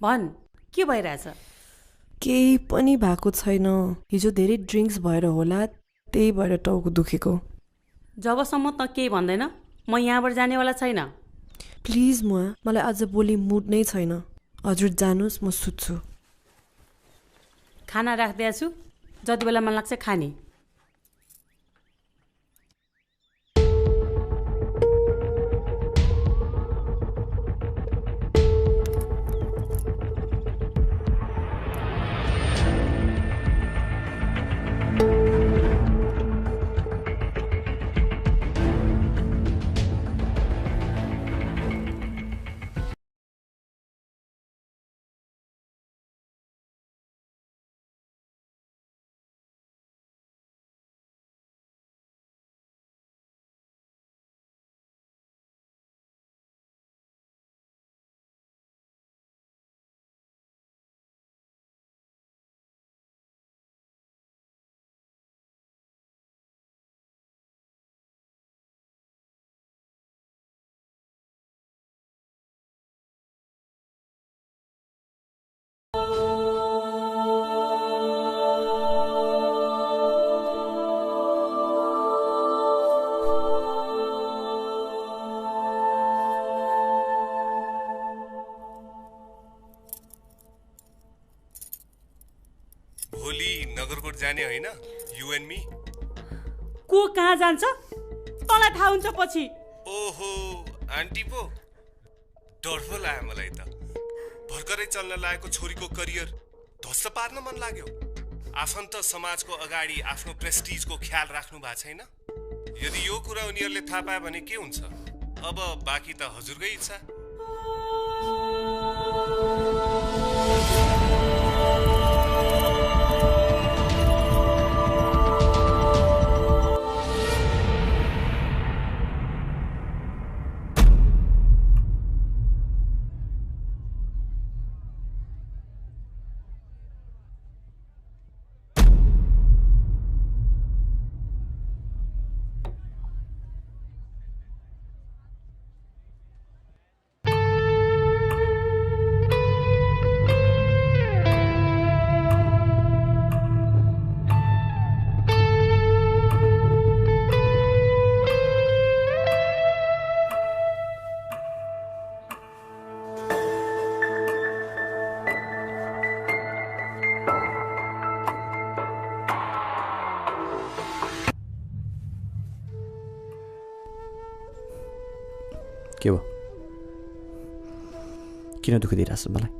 भन् के भइरहेछ केही पनि भएको छैन हिजो धेरै ड्रिङ्क्स भएर होला त्यही भएर टाउको दुखेको जबसम्म त केही भन्दैन म यहाँबाट जानेवाला छैन प्लिज मलाई आज भोलि मुड नै छैन हजुर जानुस् म सुत्छु खाना राख्दै छु जति बेला मन लाग्छ खाने नगरकोट जाने होइन यु एन्ड मी को कहाँ जान्छ तँलाई थाहा हुन्छ पछि ओहो आन्टी पो डर पो लाग्यो मलाई त भर्खरै चल्न लागेको छोरीको करियर ध्वस्त पार्न मन लाग्यो आफन्त समाजको अगाडि आफ्नो प्रेस्टिजको ख्याल राख्नु भएको छैन यदि यो कुरा उनीहरूले थाहा पाए भने के हुन्छ अब बाँकी त हजुरकै इच्छा के हो किन दुःख दिइरहेछस् मलाई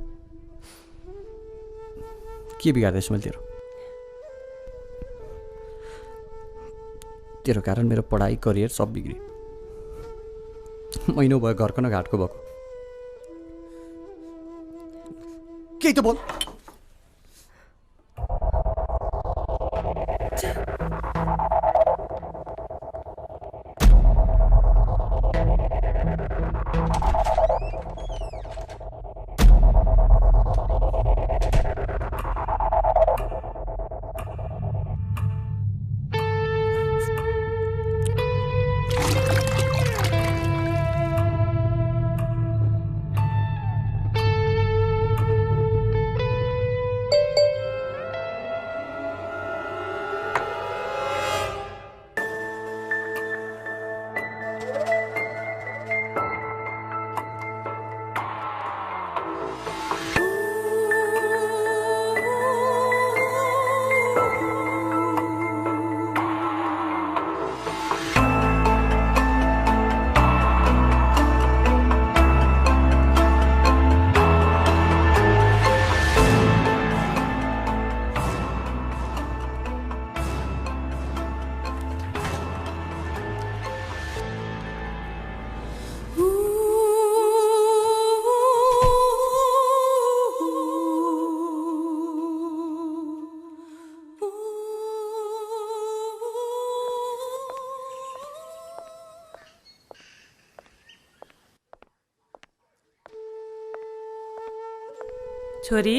के बिगार्दैछु मैले तेरो कारण मेरो पढाइ करियर सब बिग्रियो महिनौ भयो घरको न घाटको भएको केही त बोल छोरी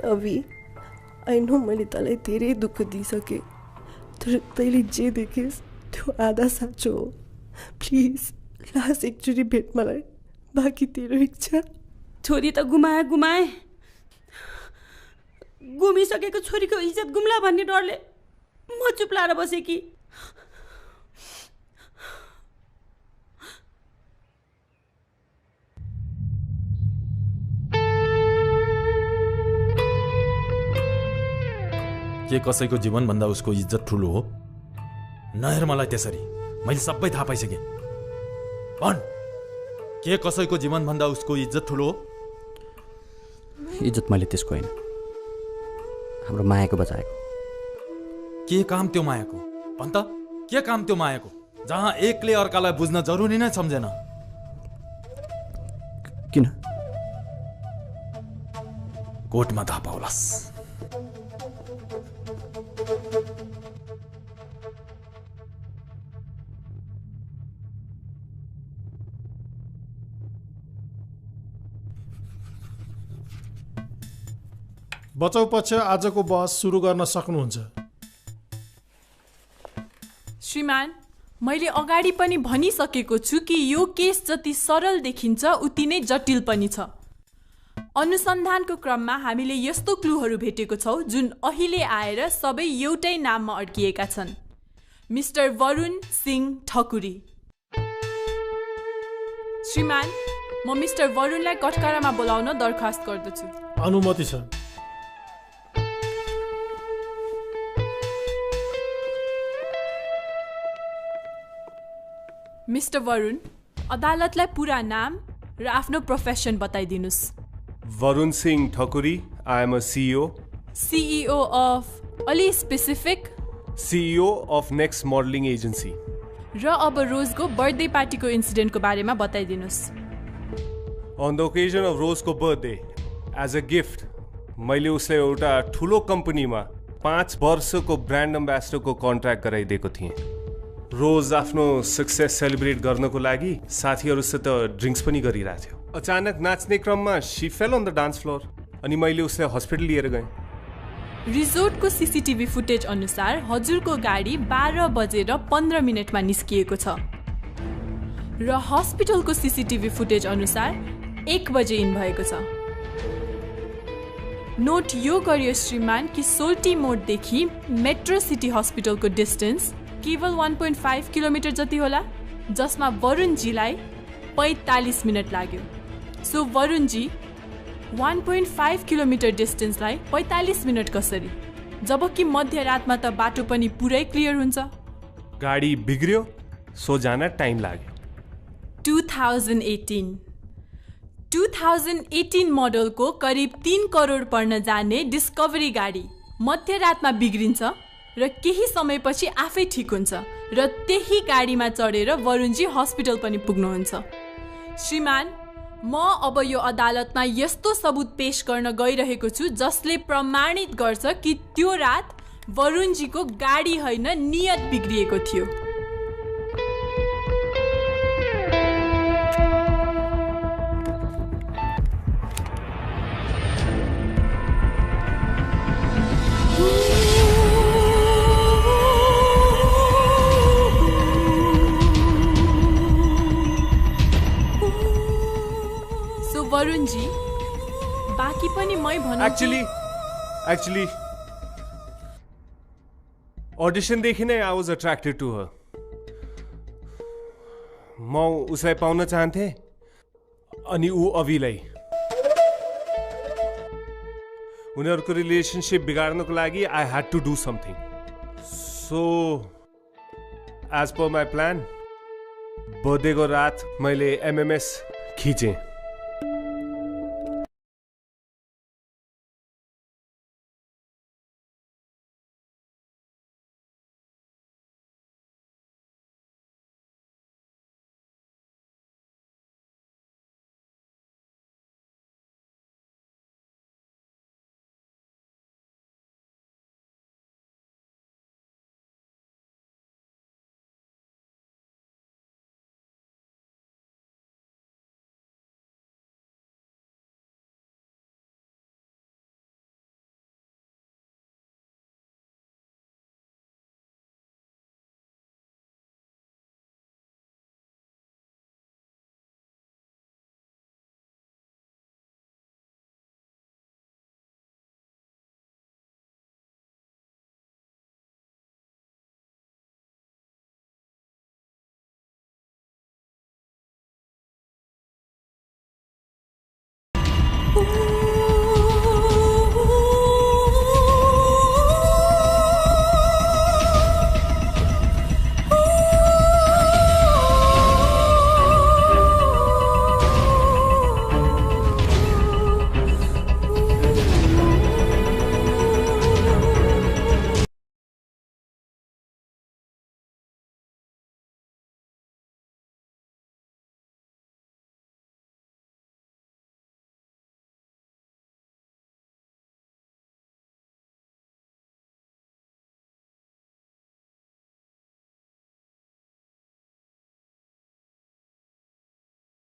अभी आई नो मैले तँलाई धेरै दुःख दिइसकेँ तर तैँले जे देखेस् त्यो आधा साँचो हो प्लिज लास्ट एकचोटि भेट मलाई बाँकी तेरो इच्छा छोरी त गुमाए गुमिसकेको छोरीको इज्जत गुम्ला भन्ने डरले म चुप लाएर बसेँ कि के कसैको जीवनभन्दा उसको इज्जत ठुलो हो नहेर मलाई त्यसरी मैले सबै थाहा पाइसकेँ भन् के कसैको जीवनभन्दा उसको इज्जत ठुलो हो इज्जत मैले त्यसको होइन हाम्रो मायाको बचाएको के काम त्यो मायाको भन् त के काम त्यो मायाको जहाँ एकले अर्कालाई बुझ्न जरुरी नै सम्झेन किन कोर्टमा थाहा पाउलास् बचाउ पक्ष आजको बहस सुरु गर्न सक्नुहुन्छ। श्रीमान मैले अगाडि पनि भनिसकेको छु कि यो केस जति सरल देखिन्छ उति नै जटिल पनि छ। अनुसन्धानको क्रममा हामीले यस्तो क्लुहरू भेटेको छौँ जुन अहिले आएर सबै एउटै नाममा अड्किएका छन्, मिस्टर वरुण सिंह ठकुरी। श्रीमान म मिस्टर वरुणलाई कठघरामा बोलाउन दरखास्त गर्दछु। अनुमति छ। मिस्टर वरुण अदालतलाई पुरा नाम र आफ्नो प्रोफेसन बताइदिनुस्। Varun Singh Thakuri, I am a CEO। CEO of अलि specific? CEO of next modelling agency. र अब रोजको बर्थडे पार्टीको इन्सिडेन्टको बारेमा बताइदिनुस्। अन द ओकेजन अफ रोजको बर्थडे एज अ गिफ्ट मैले उसलाई एउटा ठुलो कम्पनीमा 5 वर्षको ब्रान्ड एम्बेसडरको कन्ट्र्याक्ट गराइदिएको थिएँ। रोज आफ्नो सक्सेस सेलिब्रेट गर्नको लागि साथीहरूसित ड्रिङ्क्स पनि गरिरहेको थियो। अचानक नाच्ने क्रममा she fell on the dance floor अनि मैले उसलाई हस्पिटल लिएर गएँ। रिजोर्टको CCTV फुटेज अनुसार हजुरको गाडी 12 बजेर 15 मिनटमा निस्किएको छ र हस्पिटलको CCTV फुटेज अनुसार 1 बजे इन भएको छ। नोट यो गरियो श्रीमान कि सोल्टी मोडदेखि मेट्रो सिटी हस्पिटलको डिस्टेन्स केवल 1.5 किलोमिटर जति होला, जसमा वरुणजीलाई 45 मिनट लाग्यो। सो वरुणजी 1.5 किलोमिटर डिस्टेन्सलाई 45 मिनट कसरी, जबकि मध्यरातमा त बाटो पनि पुरै क्लियर हुन्छ। गाडी बिग्रियो सो जान टाइम लाग्यो। 2018 मोडलको करिब 3 करोड पर्न जाने डिस्कभरी गाडी मध्यरातमा बिग्रिन्छ र केही समयपछि आफै ठिक हुन्छ र त्यही गाडीमा चढेर वरुणजी हस्पिटल पनि पुग्नुहुन्छ। श्रीमान म अब यो अदालतमा यस्तो सबुत पेश गर्न गइरहेको छु जसले प्रमाणित गर्छ कि त्यो रात वरुणजीको गाडी होइन नियत बिग्रिएको थियो। वरुणजी बाँकी पनि मै भन्नु। एक्चुअली अडिसनदेखि नै I was attracted to her. म उसलाई पाउन चाहन्थे अनि ऊ अभिलाई। उनीहरूको रिलेसनसिप बिगार्नको लागि I had to do something. So as per my plan बर्थडेको रात मैले MMS खिचेँ।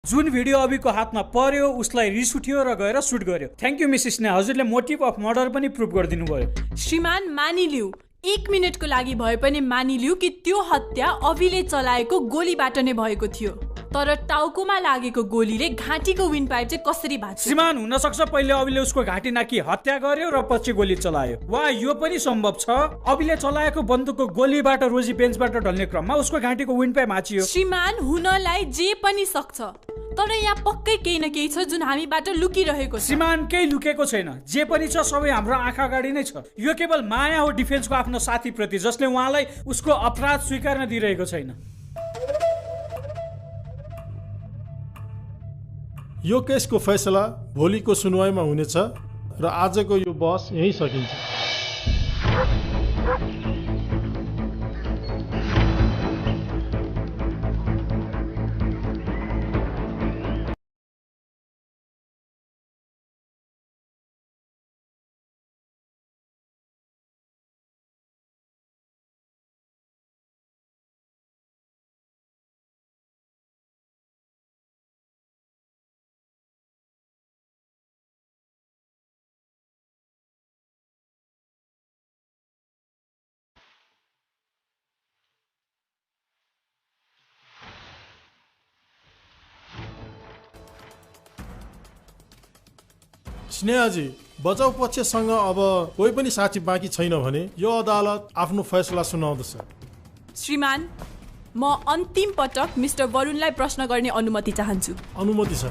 जुन भिडियो अभिको हातमा पर्यो उसलाई रिस उठ्यो र गएर सुट गर्यो। थ्याङ्क यू मिसेस स्नेहा, हजुरले मोटिभ अफ मर्डर पनि प्रुभ गरिदिनु भयो। श्रीमान मानिलिउ, 1 मिनटको लागि भए पनि मानिलिउ कि त्यो हत्या अभिले चलाएको गोलीबाट नै भएको थियो, तर टाउकोमा लागेको गोलीले घाँटीको विन्ड पाइप चाहिँ कसरी भाँच्यो? श्रीमान, हुन सक्छ पहिले अभिले उसको घाँटी नाकी हत्या गर्यो र पछि गोली चलायो, वा यो पनि सम्भव छ अभिले चलाएको बन्दुकको गोलीबाट रोजी बेन्चबाट ढल्ने क्रममा उसको घाँटीको विन्ड पाइप भाँचियो। श्रीमान, हुनलाई जे पनि सक्छ, तर यहाँ पक्कै केही न केही छ जुन हामीबाट लुकिरहेको छ। श्रीमान, केही लुकेको छैन, जे पनि छ सबै हाम्रो आँखा अगाडि नै छ। यो केवल माया हो डिफेन्सको आफ्नो साथीप्रति, जसले उहाँलाई उसको अपराध स्वीकार्न दिइरहेको छैन। यो केसको फैसला भोलिको सुनवाईमा हुनेछ र आजको यो बहस यही सकिन्छ। स्नेहाजी, बचाउ पक्षसँग अब कोही पनि साक्षी बाँकी छैन भने यो अदालत आफ्नो फैसला सुनाउँदछ। श्रीमान, म अन्तिम पटक मिस्टर वरुणलाई प्रश्न गर्ने अनुमति चाहन्छु। अनुमति छ।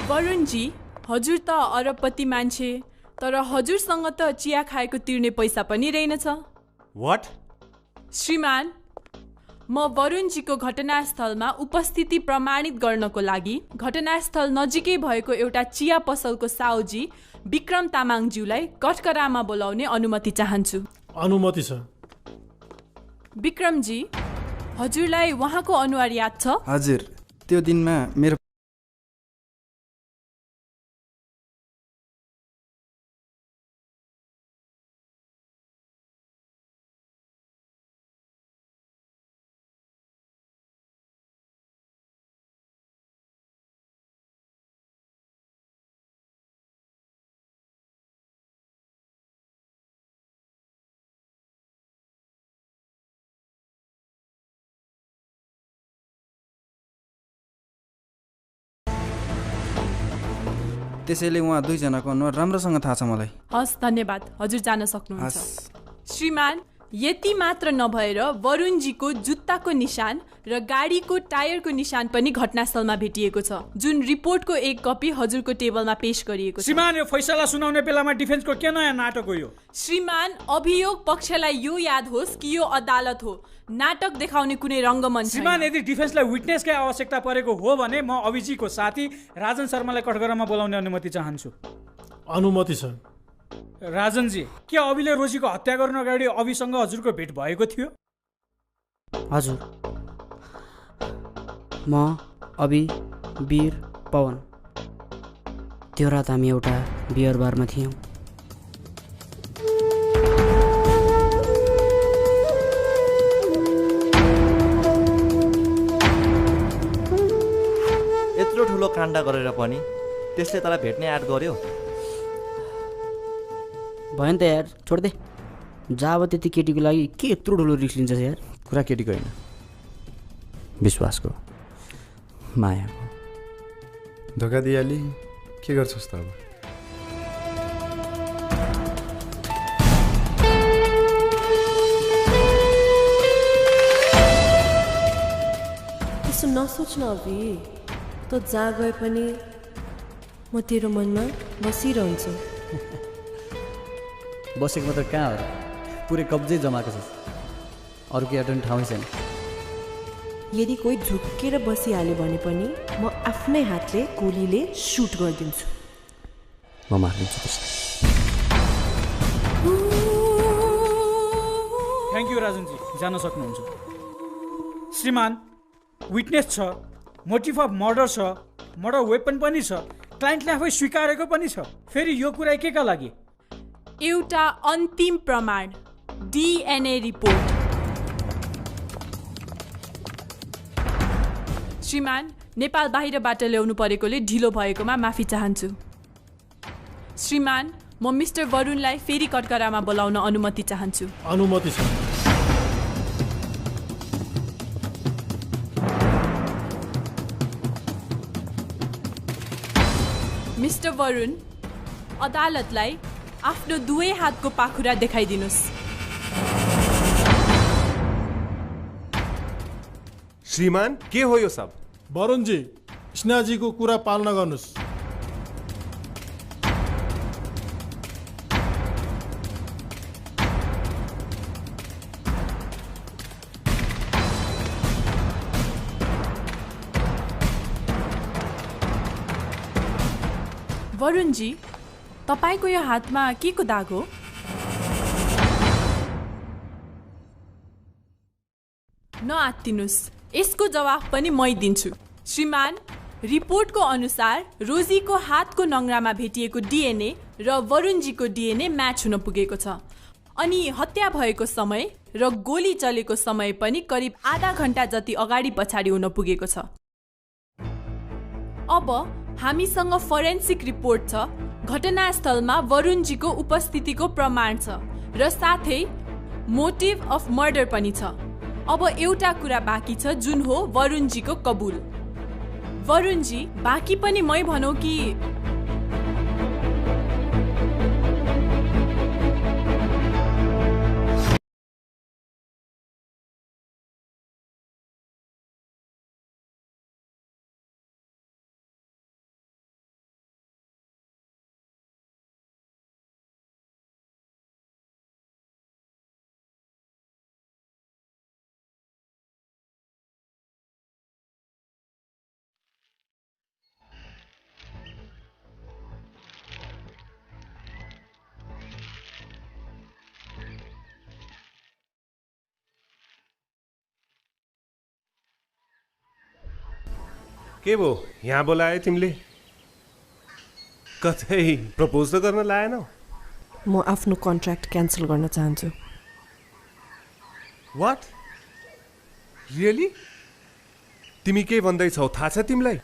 वरुणजी, हजुर त अरबपति मान्छे, तर हजुरसँग त चिया खाएको तिर्ने पैसा पनि रहेनछ। व्हाट? श्रीमान, म वरुणजीको घटनास्थलमा उपस्थिति प्रमाणित गर्नको लागि घटनास्थल नजिकै भएको एउटा चिया पसलको साउजी विक्रम तामाङज्यूलाई कठकरामा बोलाउने अनुमति चाहन्छु। अनुमति छ। विक्रमजी, हजुरलाई उहाँको अनुहार याद छ? हजुर, त्यो दिनमा मेरो त्यसैले उहाँ दुईजनाको अनुहार राम्रोसँग थाहा छ मलाई। हस्, धन्यवाद, हजुर जान सक्नुहुन्छ। श्रीमान, यति मात्र नभएर वरुणजीको जुत्ताको निशान र गाडीको टायरको निशान पनि घटनास्थलमा भेटिएको छ, जुन रिपोर्टको एक कपी हजुरको टेबलमा पेश गरिएको छ। श्रीमान, यो फैसला सुनाउने बेलामा डिफेन्सको के नयाँ नाटक हो यो? श्रीमान, अभियोग पक्षलाई यो याद होस् कि यो अदालत हो, नाटक देखाउने कुनै रङ्गमञ्च छैन। श्रीमान, यदि डिफेन्सलाई विटनेसकै आवश्यकता परेको हो भने म अभिजीको साथी राजन शर्मालाई कठघरामा बोलाउने अनुमति चाहन्छु। अनुमति छ। राजनजी, के अभिले रोजीको हत्या गर्नु अगाडि अभिसँग हजुरको भेट भएको थियो? हजुर, म, अभि, वीर, पवन त्यो रात हामी एउटा बियर बारमा थियौँ। यत्रो ठुलो काण्ड गरेर पनि त्यसले तँलाई भेट्ने आँट गर्यो? भयो नि त यार, छोड्दे। जा अब त्यति केटीको लागि के यत्रो ठुलो रिस्क लिन्छ यार? कुरा केटीको होइन, विश्वासको, मायाको। धोका दिइहाली, के गर्छस् त अब? त्यसो नसोच न अभि, त जहाँ गए पनि म तेरो मनमा बसिरहन्छु। बसेको मात्र कहाँ हो र, पुरै कब्जै जमाएको छ, अरू के अटेन्ड ठाउँ छैन। यदि कोही झुक्केर बसिहाल्यो भने पनि म आफ्नै हातले गोलीले सुट गरिदिन्छु। म मारिदिन्छु त्यसलाई। थ्याङ्क यू राजनजी, जान सक्नुहुन्छ। श्रीमान, विटनेस छ, मोटिभ अफ मर्डर छ, मर्डर वेपन पनि छ, क्लाइन्टले आफै स्वीकारेको पनि छ। फेरि यो कुरा के का लागि? एउटा अन्तिम प्रमाण, DNA रिपोर्ट। श्रीमान, नेपाल बाहिरबाट ल्याउनु परेकोले ढिलो भएकोमा माफी चाहन्छु। श्रीमान, म मिस्टर वरुणलाई फेरि कटघरामा बोलाउन अनुमति चाहन्छु। अनुमति छ। मिस्टर वरुण, अदालतलाई आफ्नो दुवै हातको पाखुरा देखाइदिनुहोस्। श्रीमान, के हो यो सब? वरुणजी, स्नेहाजीको कुरा पालना गर्नुहोस्। वरुणजी, तपाईको यो हातमा के को दाग हो? नआत्तिनुस्, यसको जवाफ पनि मै दिन्छु। श्रीमान, रिपोर्टको अनुसार रोजीको हातको नङ्ग्रामा भेटिएको DNA र वरुणजीको DNA म्याच हुन पुगेको छ, अनि हत्या भएको समय र गोली चलेको समय पनि करिब आधा घण्टा जति अगाडि पछाडि हुन पुगेको छ। अब हामीसँग फोरेन्सिक रिपोर्ट छ, घटनास्थलमा वरुणजीको उपस्थितिको प्रमाण छ र साथै मोटिभ अफ मर्डर पनि छ। अब एउटा कुरा बाँकी छ, जुन हो वरुणजीको कबुल। वरुणजी, बाँकी पनि मै भनौँ कि? के भो, यहाँ बोलायो तिमीले? कतै प्रपोज त गर्न लाएनौ? म आफ्नो कन्ट्र्याक्ट क्यान्सल गर्न चाहन्छु। वाट? रियली? तिमी के भन्दैछौ, थाहा छ तिमीलाई?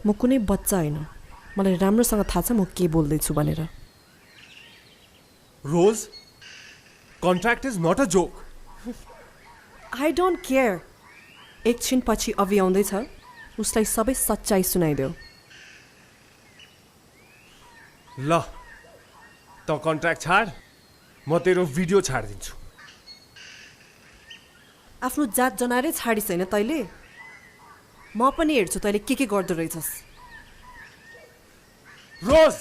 म कुनै बच्चा होइन, मलाई राम्रोसँग थाहा छ म के बोल्दैछु भनेर। Rose, contract is not a joke. I don't care. एकछिन पछि अभि आउँदैछ, उसलाई सबै सच्चाइ सुनाइदेऊ। ल, त कन्ट्र्याक्ट छाड, म तेरो भिडियो छाडिदिन्छु। आफ्नो जात जनारै छाडिस् होइन तैँले? म पनि हेर्छु तैँले के गर्दो रहेछस्। रोज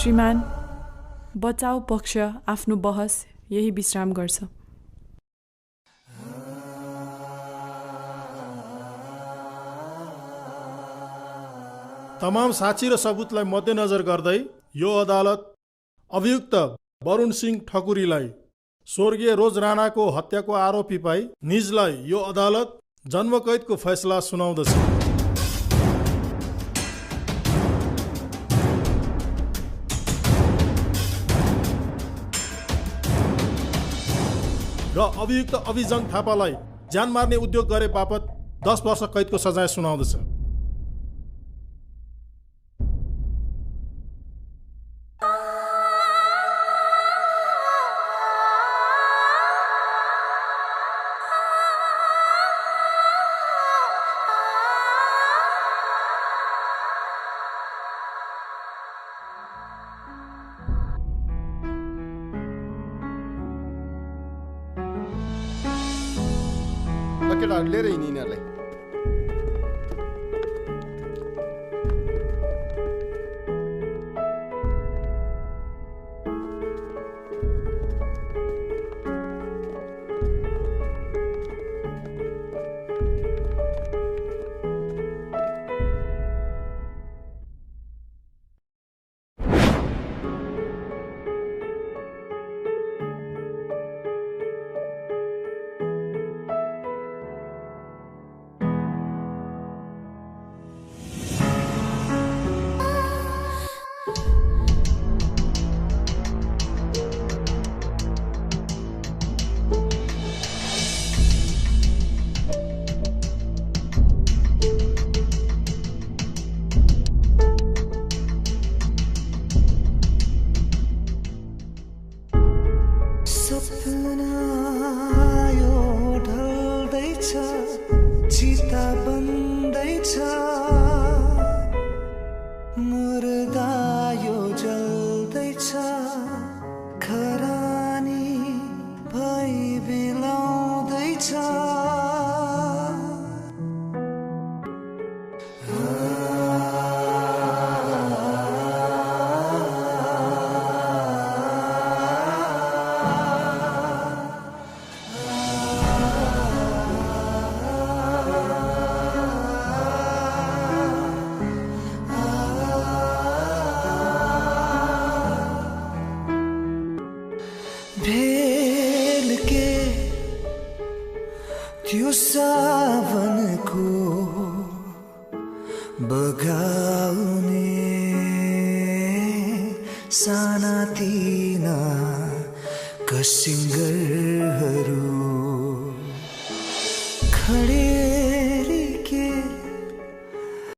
श्रीमान, बचाउ पक्ष आफ्नो बहस यही विश्राम गर्छ। तमाम साक्षी र सबुतलाई मध्यनजर गर्दै यो अदालत अभियुक्त वरुण सिंह ठकुरीलाई स्वर्गीय रोज राणाको हत्याको आरोपी पाई निजलाई यो अदालत जन्मकैदको फैसला सुनाउँदछ। र अभियुक्त अभिजङ थापालाई ज्यान मार्ने उद्योग गरे बापत 10 वर्ष कैदको सजाय सुनाउँदछ। केटाहरू लिएर हिँड्ने यिनीहरूलाई। त्यो सावनको बगाउने सानातिना कसिङ्गरहरू खडे